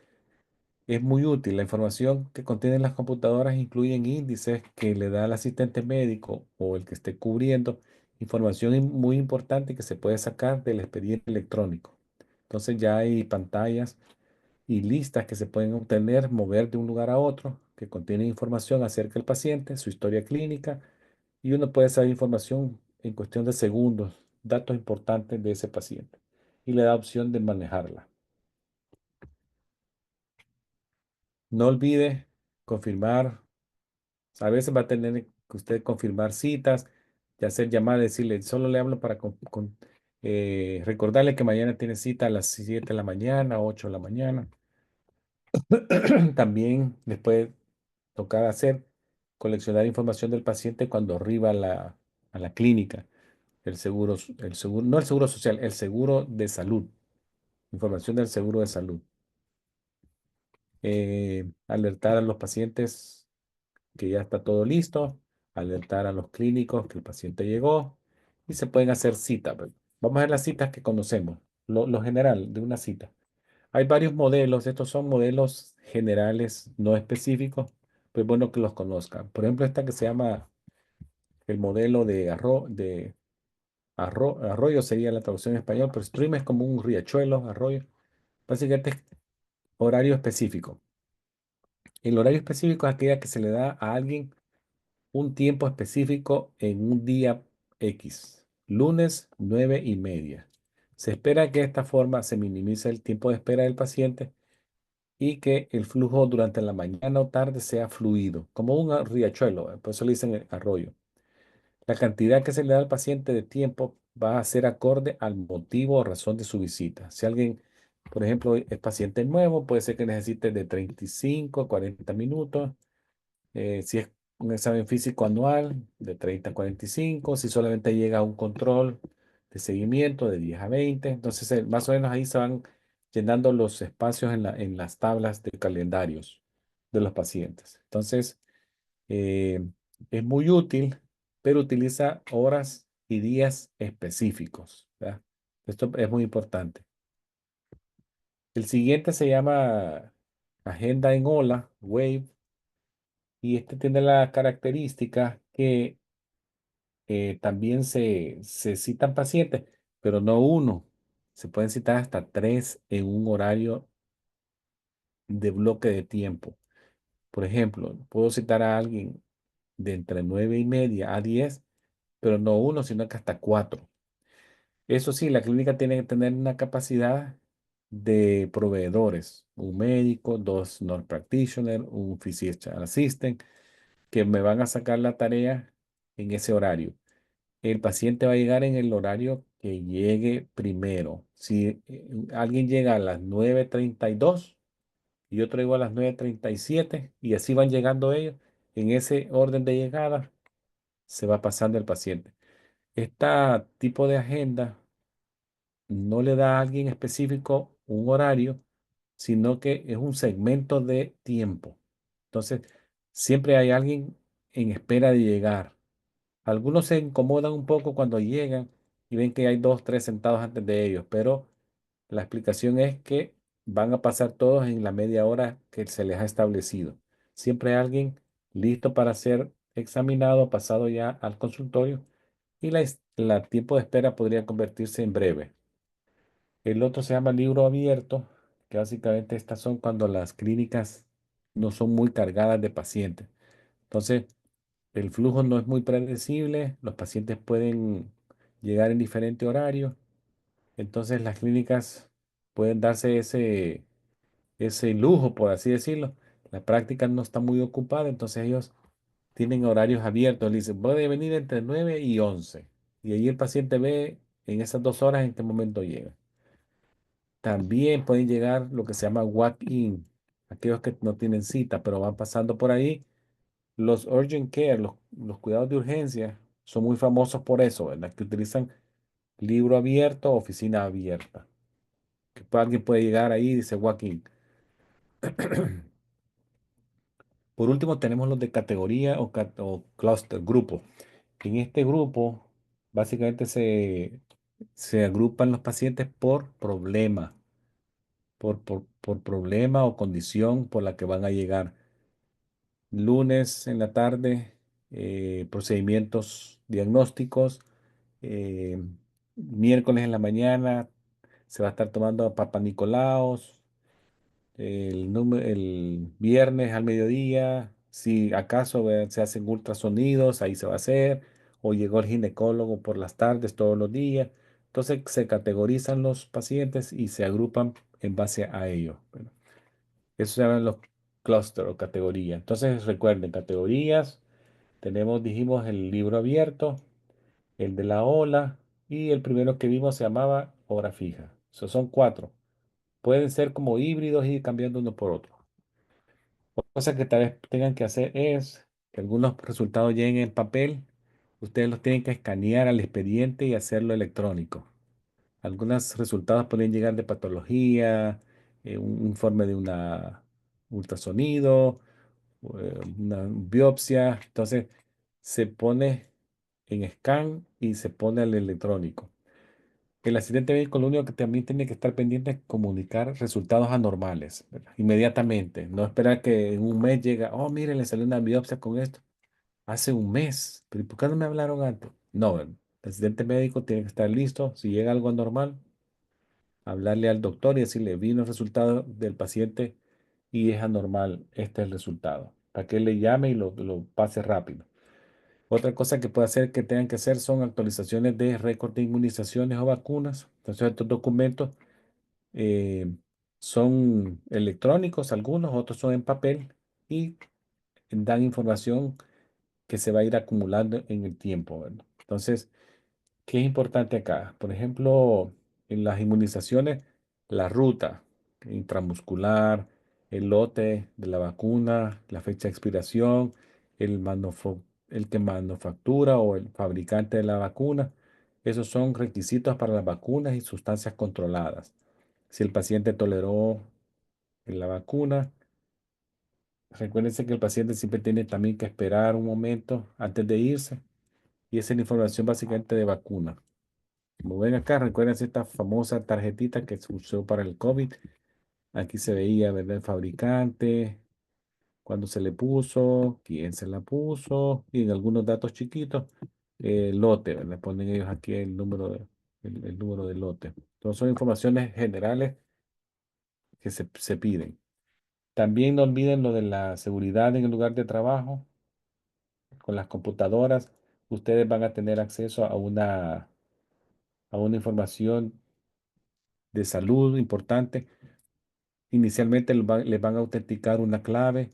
S1: es muy útil. La información que contienen las computadoras incluyen índices que le da al asistente médico o el que esté cubriendo información muy importante que se puede sacar del expediente electrónico. Entonces ya hay pantallas y listas que se pueden obtener, mover de un lugar a otro, que contienen información acerca del paciente, su historia clínica, y uno puede saber información en cuestión de segundos, datos importantes de ese paciente, y le da opción de manejarla. No olvide confirmar, a veces va a tener que usted confirmar citas, y hacer llamadas, decirle, solo le hablo para Recordarle que mañana tiene cita a las 7 de la mañana, 8 de la mañana. También les puede tocar coleccionar información del paciente cuando arriba a la clínica. No el seguro social, el seguro de salud. Información del seguro de salud. Alertar a los pacientes que ya está todo listo. Alertar a los clínicos que el paciente llegó. Y se pueden hacer citas. Vamos a ver las citas que conocemos. Lo general de una cita. Hay varios modelos. Estos son modelos generales, no específicos. Pues bueno que los conozcan. Por ejemplo, esta que se llama el modelo arroyo sería la traducción en español, pero stream es como un riachuelo, arroyo. Básicamente es horario específico. El horario específico es aquella que se le da a alguien un tiempo específico en un día X, lunes 9:30. Se espera que de esta forma se minimice el tiempo de espera del paciente y que el flujo durante la mañana o tarde sea fluido, como un riachuelo, por eso le dicen arroyo. La cantidad que se le da al paciente de tiempo va a ser acorde al motivo o razón de su visita. Si alguien, por ejemplo, es paciente nuevo, puede ser que necesite de 35 a 40 minutos. Si es un examen físico anual, de 30 a 45. Si solamente llega a un control de seguimiento, de 10 a 20. Entonces, más o menos ahí se van llenando los espacios en las tablas de calendarios de los pacientes. Entonces, eh, es muy útil, pero utiliza horas y días específicos, ¿verdad? Esto es muy importante. El siguiente se llama Agenda en Ola, Wave, y este tiene la característica que también se citan pacientes, pero no uno. Se pueden citar hasta tres en un horario de bloque de tiempo. Por ejemplo, puedo citar a alguien de entre 9:30 a 10, pero no uno, sino que hasta cuatro. Eso sí, la clínica tiene que tener una capacidad de proveedores, un médico, dos nurse practitioners, un physician assistant, que me van a sacar la tarea en ese horario. El paciente va a llegar en el horario que llegue primero. Si alguien llega a las 9:32 y otro llegó a las 9:37 y así van llegando ellos, en ese orden de llegada se va pasando el paciente. Este tipo de agenda no le da a alguien específico un horario, sino que es un segmento de tiempo. Entonces, siempre hay alguien en espera de llegar. Algunos se incomodan un poco cuando llegan y ven que hay dos, tres sentados antes de ellos, pero la explicación es que van a pasar todos en la media hora que se les ha establecido. Siempre hay alguien listo para ser examinado, pasado ya al consultorio y la tiempo de espera podría convertirse en breve. El otro se llama libro abierto, que básicamente estas son cuando las clínicas no son muy cargadas de pacientes. Entonces, el flujo no es muy predecible, los pacientes pueden llegar en diferente horario, entonces las clínicas pueden darse ese lujo, por así decirlo. La práctica no está muy ocupada, entonces ellos tienen horarios abiertos. Le dicen, puede venir entre 9 y 11. Y ahí el paciente ve en esas 2 horas en qué momento llega. También pueden llegar lo que se llama walk-in, aquellos que no tienen cita, pero van pasando por ahí. Los urgent care, los cuidados de urgencia, son muy famosos por eso, ¿verdad? Que utilizan libro abierto, oficina abierta. Alguien puede llegar ahí y dice walk-in. Por último, tenemos los de categoría o cluster, grupo. En este grupo, básicamente se agrupan los pacientes por problema, por problema o condición por la que van a llegar. Lunes en la tarde, procedimientos diagnósticos. eh, Miércoles en la mañana se va a estar tomando Papa Nicolaos. El viernes al mediodía, si acaso se hacen ultrasonidos, ahí se va a hacer. O llegó el ginecólogo por las tardes todos los días. Entonces se categorizan los pacientes y se agrupan en base a ello. Bueno, eso se llaman los clústeres o categorías. Entonces recuerden, categorías, dijimos el libro abierto, el de la ola, y el primero que vimos se llamaba hora fija. Esos son 4. Pueden ser como híbridos y ir cambiando uno por otro. Otra cosa que tal vez tengan que hacer es que algunos resultados lleguen en papel. Ustedes los tienen que escanear al expediente y hacerlo electrónico. Algunos resultados pueden llegar de patología, un informe de una ultrasonido, una biopsia. Entonces se pone en scan y se pone al electrónico. El asistente médico lo único que también tiene que estar pendiente es comunicar resultados anormales, ¿verdad? Inmediatamente. No esperar que en un mes llega, oh, mire, le salió una biopsia con esto. Hace un mes, pero ¿y por qué no me hablaron antes? No, el asistente médico tiene que estar listo. Si llega algo anormal, hablarle al doctor y decirle, vino el resultado del paciente y es anormal, este es el resultado. Para que él le llame y lo pase rápido. Otra cosa que puede hacer que tengan que hacer son actualizaciones de récord de inmunizaciones o vacunas. Entonces, estos documentos eh, son electrónicos, algunos, otros son en papel y dan información que se va a ir acumulando en el tiempo, ¿verdad? Entonces, ¿qué es importante acá? Por ejemplo, en las inmunizaciones, la ruta intramuscular, el lote de la vacuna, la fecha de expiración, el que manufactura o el fabricante de la vacuna. Esos son requisitos para las vacunas y sustancias controladas. Si el paciente toleró la vacuna, recuérdense que el paciente siempre tiene también que esperar un momento antes de irse. Y esa es la información básicamente de vacuna. Como ven acá, recuerden esta famosa tarjetita que se usó para el COVID. Aquí se veía, ¿verdad? El fabricante, cuándo se le puso, quién se la puso y en algunos datos chiquitos, el lote, ¿verdad? Ponen ellos aquí el número del lote. Entonces son informaciones generales que se piden. También no olviden lo de la seguridad en el lugar de trabajo. Con las computadoras, ustedes van a tener acceso a una información de salud importante. Inicialmente les van a autenticar una clave,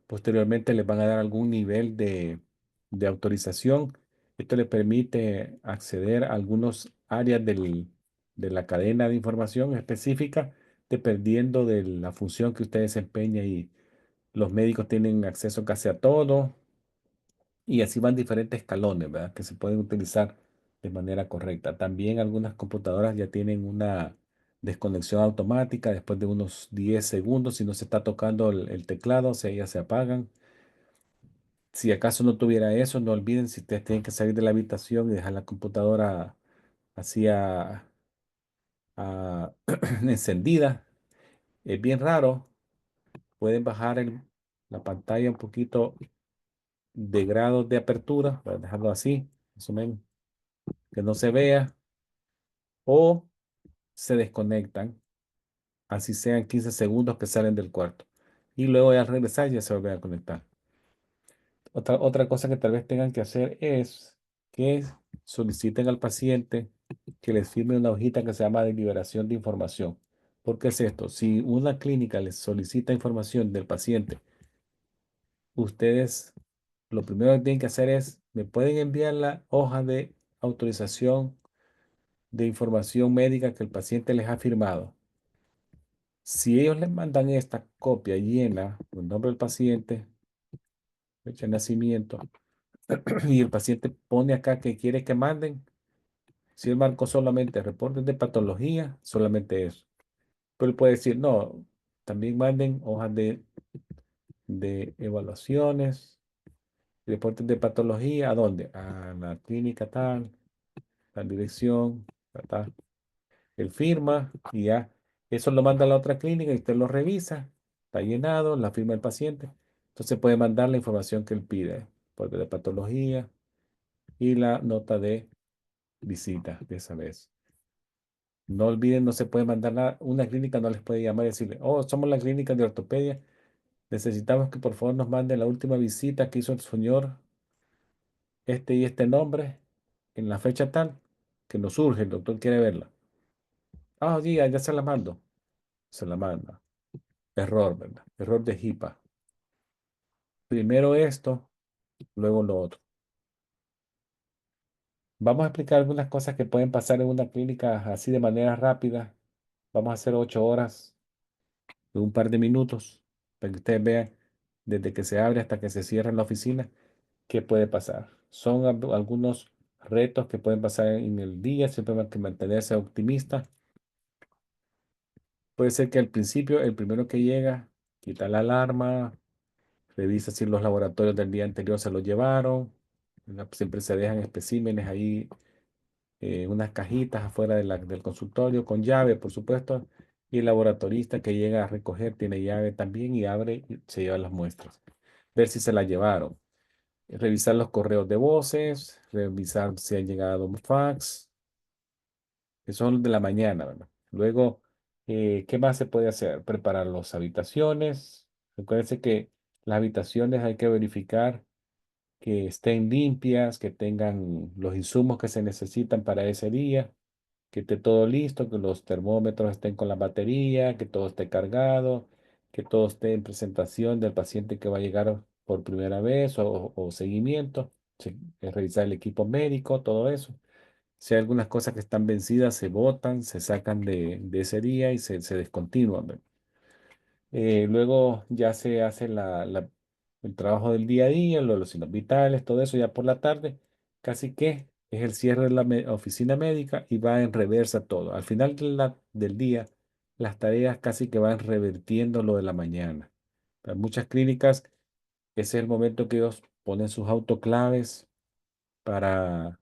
S1: posteriormente les van a dar algún nivel de autorización. Esto les permite acceder a algunas áreas de la cadena de información específica, dependiendo de la función que usted desempeña y los médicos tienen acceso casi a todo y así van diferentes escalones, ¿verdad? Que se pueden utilizar de manera correcta. También algunas computadoras ya tienen una desconexión automática después de unos 10 segundos. Si no se está tocando el teclado, o sea, ellas se apagan. Si acaso no tuviera eso, no olviden si ustedes tienen que salir de la habitación y dejar la computadora así encendida. Es bien raro. Pueden bajar la pantalla un poquito de grados de apertura, para dejarlo así, más o menos, que no se vea, o se desconectan, así sean 15 segundos que salen del cuarto. Y luego al regresar ya se vuelven a conectar. Otra cosa que tal vez tengan que hacer es que soliciten al paciente que les firme una hojita que se llama de liberación de información. ¿Por qué es esto? Si una clínica les solicita información del paciente, ustedes lo primero que tienen que hacer es, me pueden enviar la hoja de autorización de información médica que el paciente les ha firmado. Si ellos les mandan esta copia llena con el nombre del paciente, fecha de nacimiento, y el paciente pone acá que quiere que manden, si él marcó solamente reportes de patología, solamente eso. Pero él puede decir, no, también manden hojas de evaluaciones, reportes de patología, ¿a dónde? A la clínica tal, la dirección, tal. Él firma y ya. Eso lo manda a la otra clínica y usted lo revisa. Está llenado, la firma el paciente. Entonces puede mandar la información que él pide, por de patología y la nota de visita de esa vez. No olviden, no se puede mandar nada. Una clínica no les puede llamar y decirle, oh, somos la clínica de ortopedia. Necesitamos que por favor nos mande la última visita que hizo el señor este y este nombre en la fecha tal que nos urge, el doctor quiere verla. Ah, sí, ya se la mando. Se la manda. Error, ¿verdad? Error de HIPAA. Primero esto, luego lo otro. Vamos a explicar algunas cosas que pueden pasar en una clínica así de manera rápida. Vamos a hacer 8 horas de un par de minutos para que ustedes vean desde que se abre hasta que se cierra la oficina qué puede pasar. Son algunos retos que pueden pasar en el día, siempre hay que mantenerse optimista. Puede ser que al principio, el primero que llega, quita la alarma, revisa si los laboratorios del día anterior se los llevaron. Siempre se dejan especímenes ahí, unas cajitas afuera del consultorio con llave, por supuesto. Y el laboratorista que llega a recoger tiene llave también y abre y se lleva las muestras. Ver si se las llevaron. Revisar los correos de voces, revisar si han llegado un fax. Eso son de la mañana, ¿verdad? Luego, ¿qué más se puede hacer? Preparar las habitaciones. Recuérdense que las habitaciones hay que verificar que estén limpias, que tengan los insumos que se necesitan para ese día, que esté todo listo, que los termómetros estén con la batería, que todo esté cargado, que todo esté en presentación del paciente que va a llegar por primera vez o seguimiento, revisar el equipo médico, todo eso. Si hay algunas cosas que están vencidas, se botan, se sacan de ese día y se descontinúan, ¿verdad? Luego ya se hace el trabajo del día a día, los signos vitales, todo eso ya por la tarde, casi que es el cierre de la oficina médica y va en reversa todo. Al final del día, las tareas casi que van revertiendo lo de la mañana. Para muchas clínicas, ese es el momento que ellos ponen sus autoclaves para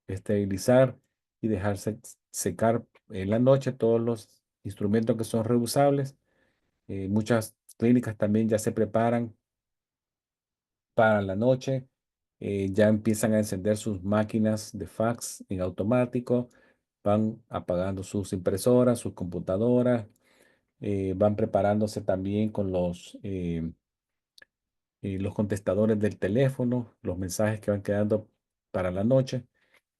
S1: esterilizar y dejarse secar en la noche todos los instrumentos que son reusables. Muchas clínicas también ya se preparan para la noche, ya empiezan a encender sus máquinas de fax en automático, van apagando sus impresoras, sus computadoras, van preparándose también con los contestadores del teléfono, los mensajes que van quedando para la noche,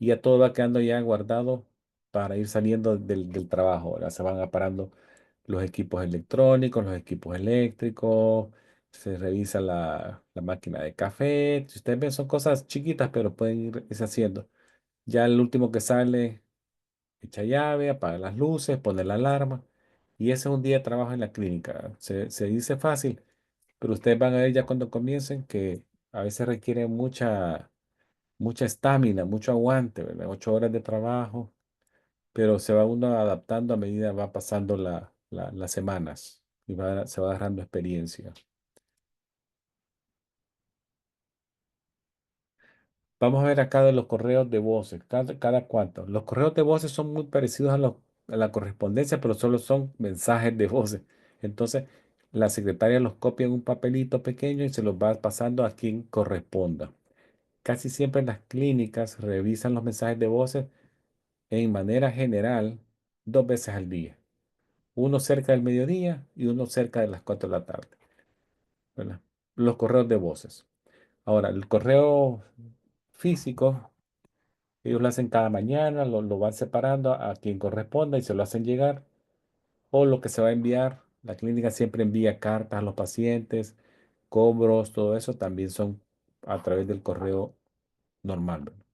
S1: y ya todo va quedando ya guardado para ir saliendo del trabajo. Ahora se van aparando los equipos electrónicos, los equipos eléctricos, se revisa la máquina de café. Si ustedes ven, son cosas chiquitas, pero pueden irse haciendo. Ya el último que sale, echa llave, apaga las luces, pone la alarma. Y ese es un día de trabajo en la clínica. Se dice fácil, pero ustedes van a ver ya cuando comiencen que a veces requiere mucha estamina, mucho aguante, ¿verdad? 8 horas de trabajo, pero se va uno adaptando a medida va pasando las semanas y se va agarrando experiencia. Vamos a ver acá de los correos de voces, cada cuánto. Los correos de voces son muy parecidos a la correspondencia, pero solo son mensajes de voces. Entonces, la secretaria los copia en un papelito pequeño y se los va pasando a quien corresponda. Casi siempre las clínicas revisan los mensajes de voces en manera general 2 veces al día. Uno cerca del mediodía y uno cerca de las 4 de la tarde, ¿verdad? Los correos de voces. Ahora, el correo físico, ellos lo hacen cada mañana, lo van separando a quien corresponda y se lo hacen llegar. O lo que se va a enviar, la clínica siempre envía cartas a los pacientes, cobros, todo eso también son a través del correo normal, ¿verdad?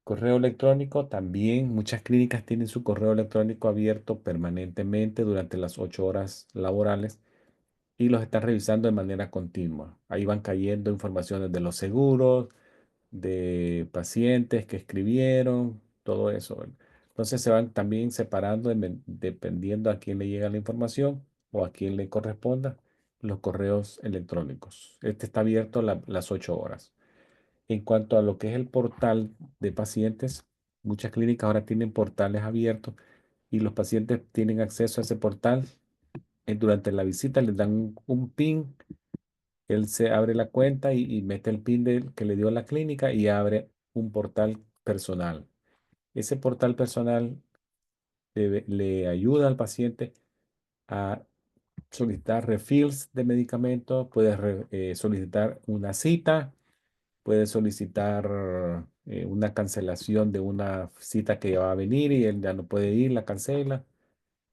S1: Correo electrónico también, muchas clínicas tienen su correo electrónico abierto permanentemente durante las 8 horas laborales y los están revisando de manera continua. Ahí van cayendo informaciones de los seguros, de pacientes que escribieron, todo eso, ¿verdad? Entonces se van también separando dependiendo a quién le llega la información o a quién le corresponda los correos electrónicos. Este está abierto las 8 horas. En cuanto a lo que es el portal de pacientes, muchas clínicas ahora tienen portales abiertos y los pacientes tienen acceso a ese portal. Durante la visita les dan un PIN, él se abre la cuenta y mete el PIN que le dio la clínica y abre un portal personal. Ese portal personal le ayuda al paciente a solicitar refills de medicamentos, puede solicitar una cita, puede solicitar una cancelación de una cita que va a venir y él ya no puede ir, la cancela.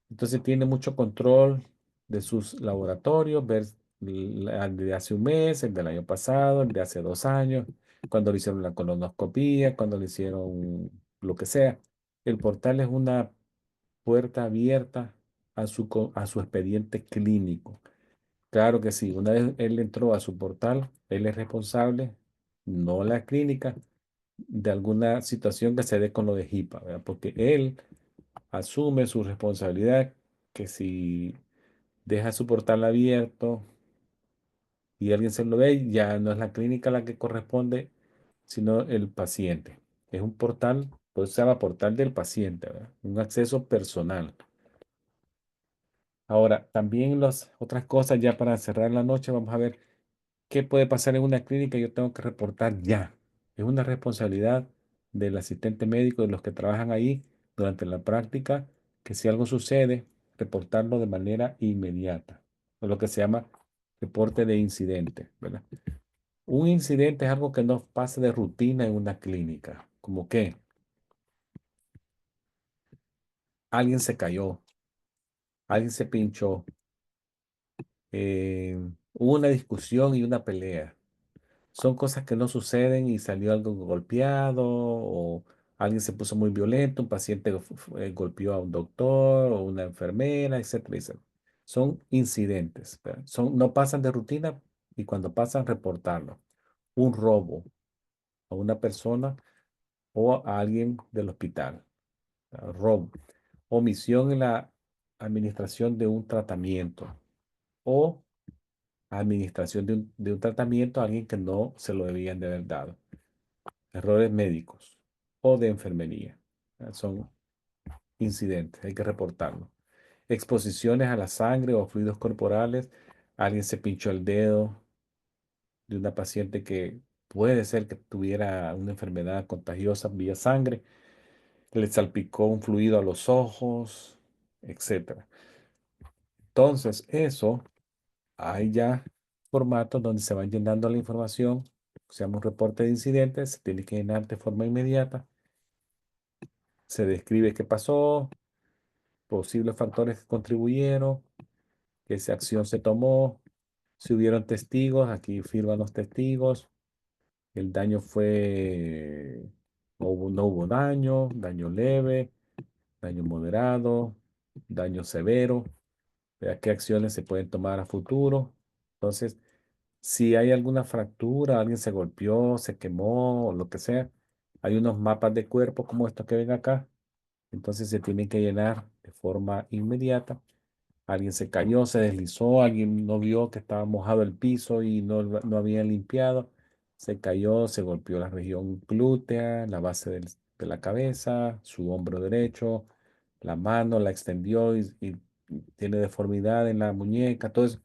S1: Entonces tiene mucho control de sus laboratorios, ver el de hace un mes, el del año pasado, el de hace 2 años. cuando le hicieron la colonoscopía, cuando le hicieron lo que sea. El portal es una puerta abierta a su expediente clínico. Claro que sí, una vez él entró a su portal, él es responsable, no la clínica, de alguna situación que se dé con lo de HIPAA, ¿verdad? Porque él asume su responsabilidad que si deja su portal abierto y alguien se lo ve, ya no es la clínica la que corresponde, sino el paciente. Es un portal, pues se llama portal del paciente, ¿verdad? Un acceso personal. Ahora, también las otras cosas, ya para cerrar la noche, vamos a ver qué puede pasar en una clínica. Yo tengo que reportar ya. Es una responsabilidad del asistente médico, de los que trabajan ahí durante la práctica, que si algo sucede, reportarlo de manera inmediata. O lo que se llama reporte de incidente, ¿verdad? Un incidente es algo que no pasa de rutina en una clínica. Como que alguien se cayó, alguien se pinchó, hubo una discusión y una pelea. Son cosas que no suceden y salió algo golpeado o alguien se puso muy violento, un paciente golpeó a un doctor o una enfermera, etcétera, etcétera. Son incidentes, ¿verdad? No pasan de rutina y cuando pasan, reportarlo. Un robo a una persona o a alguien del hospital. Robo. Omisión en la administración de un tratamiento o administración de un tratamiento a alguien que no se lo debían de haber dado. Errores médicos o de enfermería. Son incidentes, hay que reportarlo. Exposiciones a la sangre o fluidos corporales. Alguien se pinchó el dedo de una paciente que puede ser que tuviera una enfermedad contagiosa vía sangre. Le salpicó un fluido a los ojos, etcétera. Entonces, eso, hay ya formatos donde se van llenando la información. Se llama un reporte de incidentes, se tiene que llenar de forma inmediata. Se describe qué pasó, posibles factores que contribuyeron, qué acción se tomó, si hubieron testigos, aquí firman los testigos, el daño fue, no hubo daño, daño leve, daño moderado, daño severo, vea qué acciones se pueden tomar a futuro. Entonces, si hay alguna fractura, alguien se golpeó, se quemó o lo que sea, hay unos mapas de cuerpo como estos que ven acá. Entonces se tienen que llenar de forma inmediata. Alguien se cayó, se deslizó, alguien no vio que estaba mojado el piso y no había limpiado. Se cayó, se golpeó la región glútea, la base de la cabeza, su hombro derecho, la mano la extendió y tiene deformidad en la muñeca, todo eso.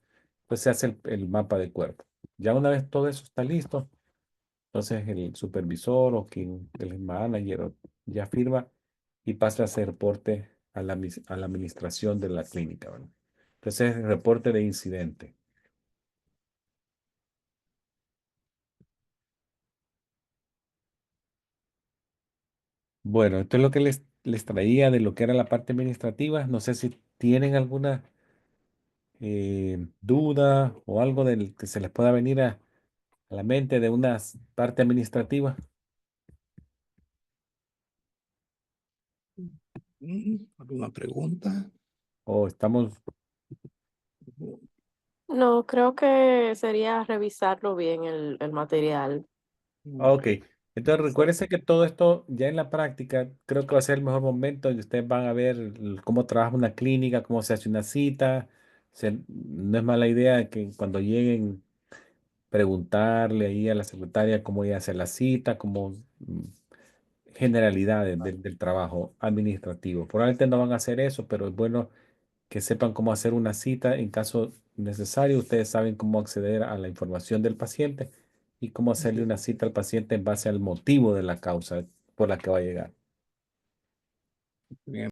S1: Pues se hace el mapa de cuerpo. Ya una vez todo eso está listo, entonces el supervisor o quien, el manager ya firma y pasa ese reporte a la administración de la clínica, ¿verdad? Entonces, el reporte de incidente. Bueno, esto es lo que les traía de lo que era la parte administrativa. No sé si tienen alguna duda o algo del que se les pueda venir a la mente de una parte administrativa.
S8: ¿Alguna pregunta?
S1: O estamos,
S7: No, creo que sería revisarlo bien el material.
S1: ok. Entonces, recuérdense que todo esto ya en la práctica creo que va a ser el mejor momento y ustedes van a ver cómo trabaja una clínica, cómo se hace una cita. No es mala idea que cuando lleguen preguntarle ahí a la secretaria cómo ella hace la cita, como generalidades del trabajo administrativo. Probablemente no van a hacer eso, pero es bueno que sepan cómo hacer una cita en caso necesario. Ustedes saben cómo acceder a la información del paciente y cómo hacerle una cita al paciente en base al motivo de la causa por la que va a llegar.
S8: Bien.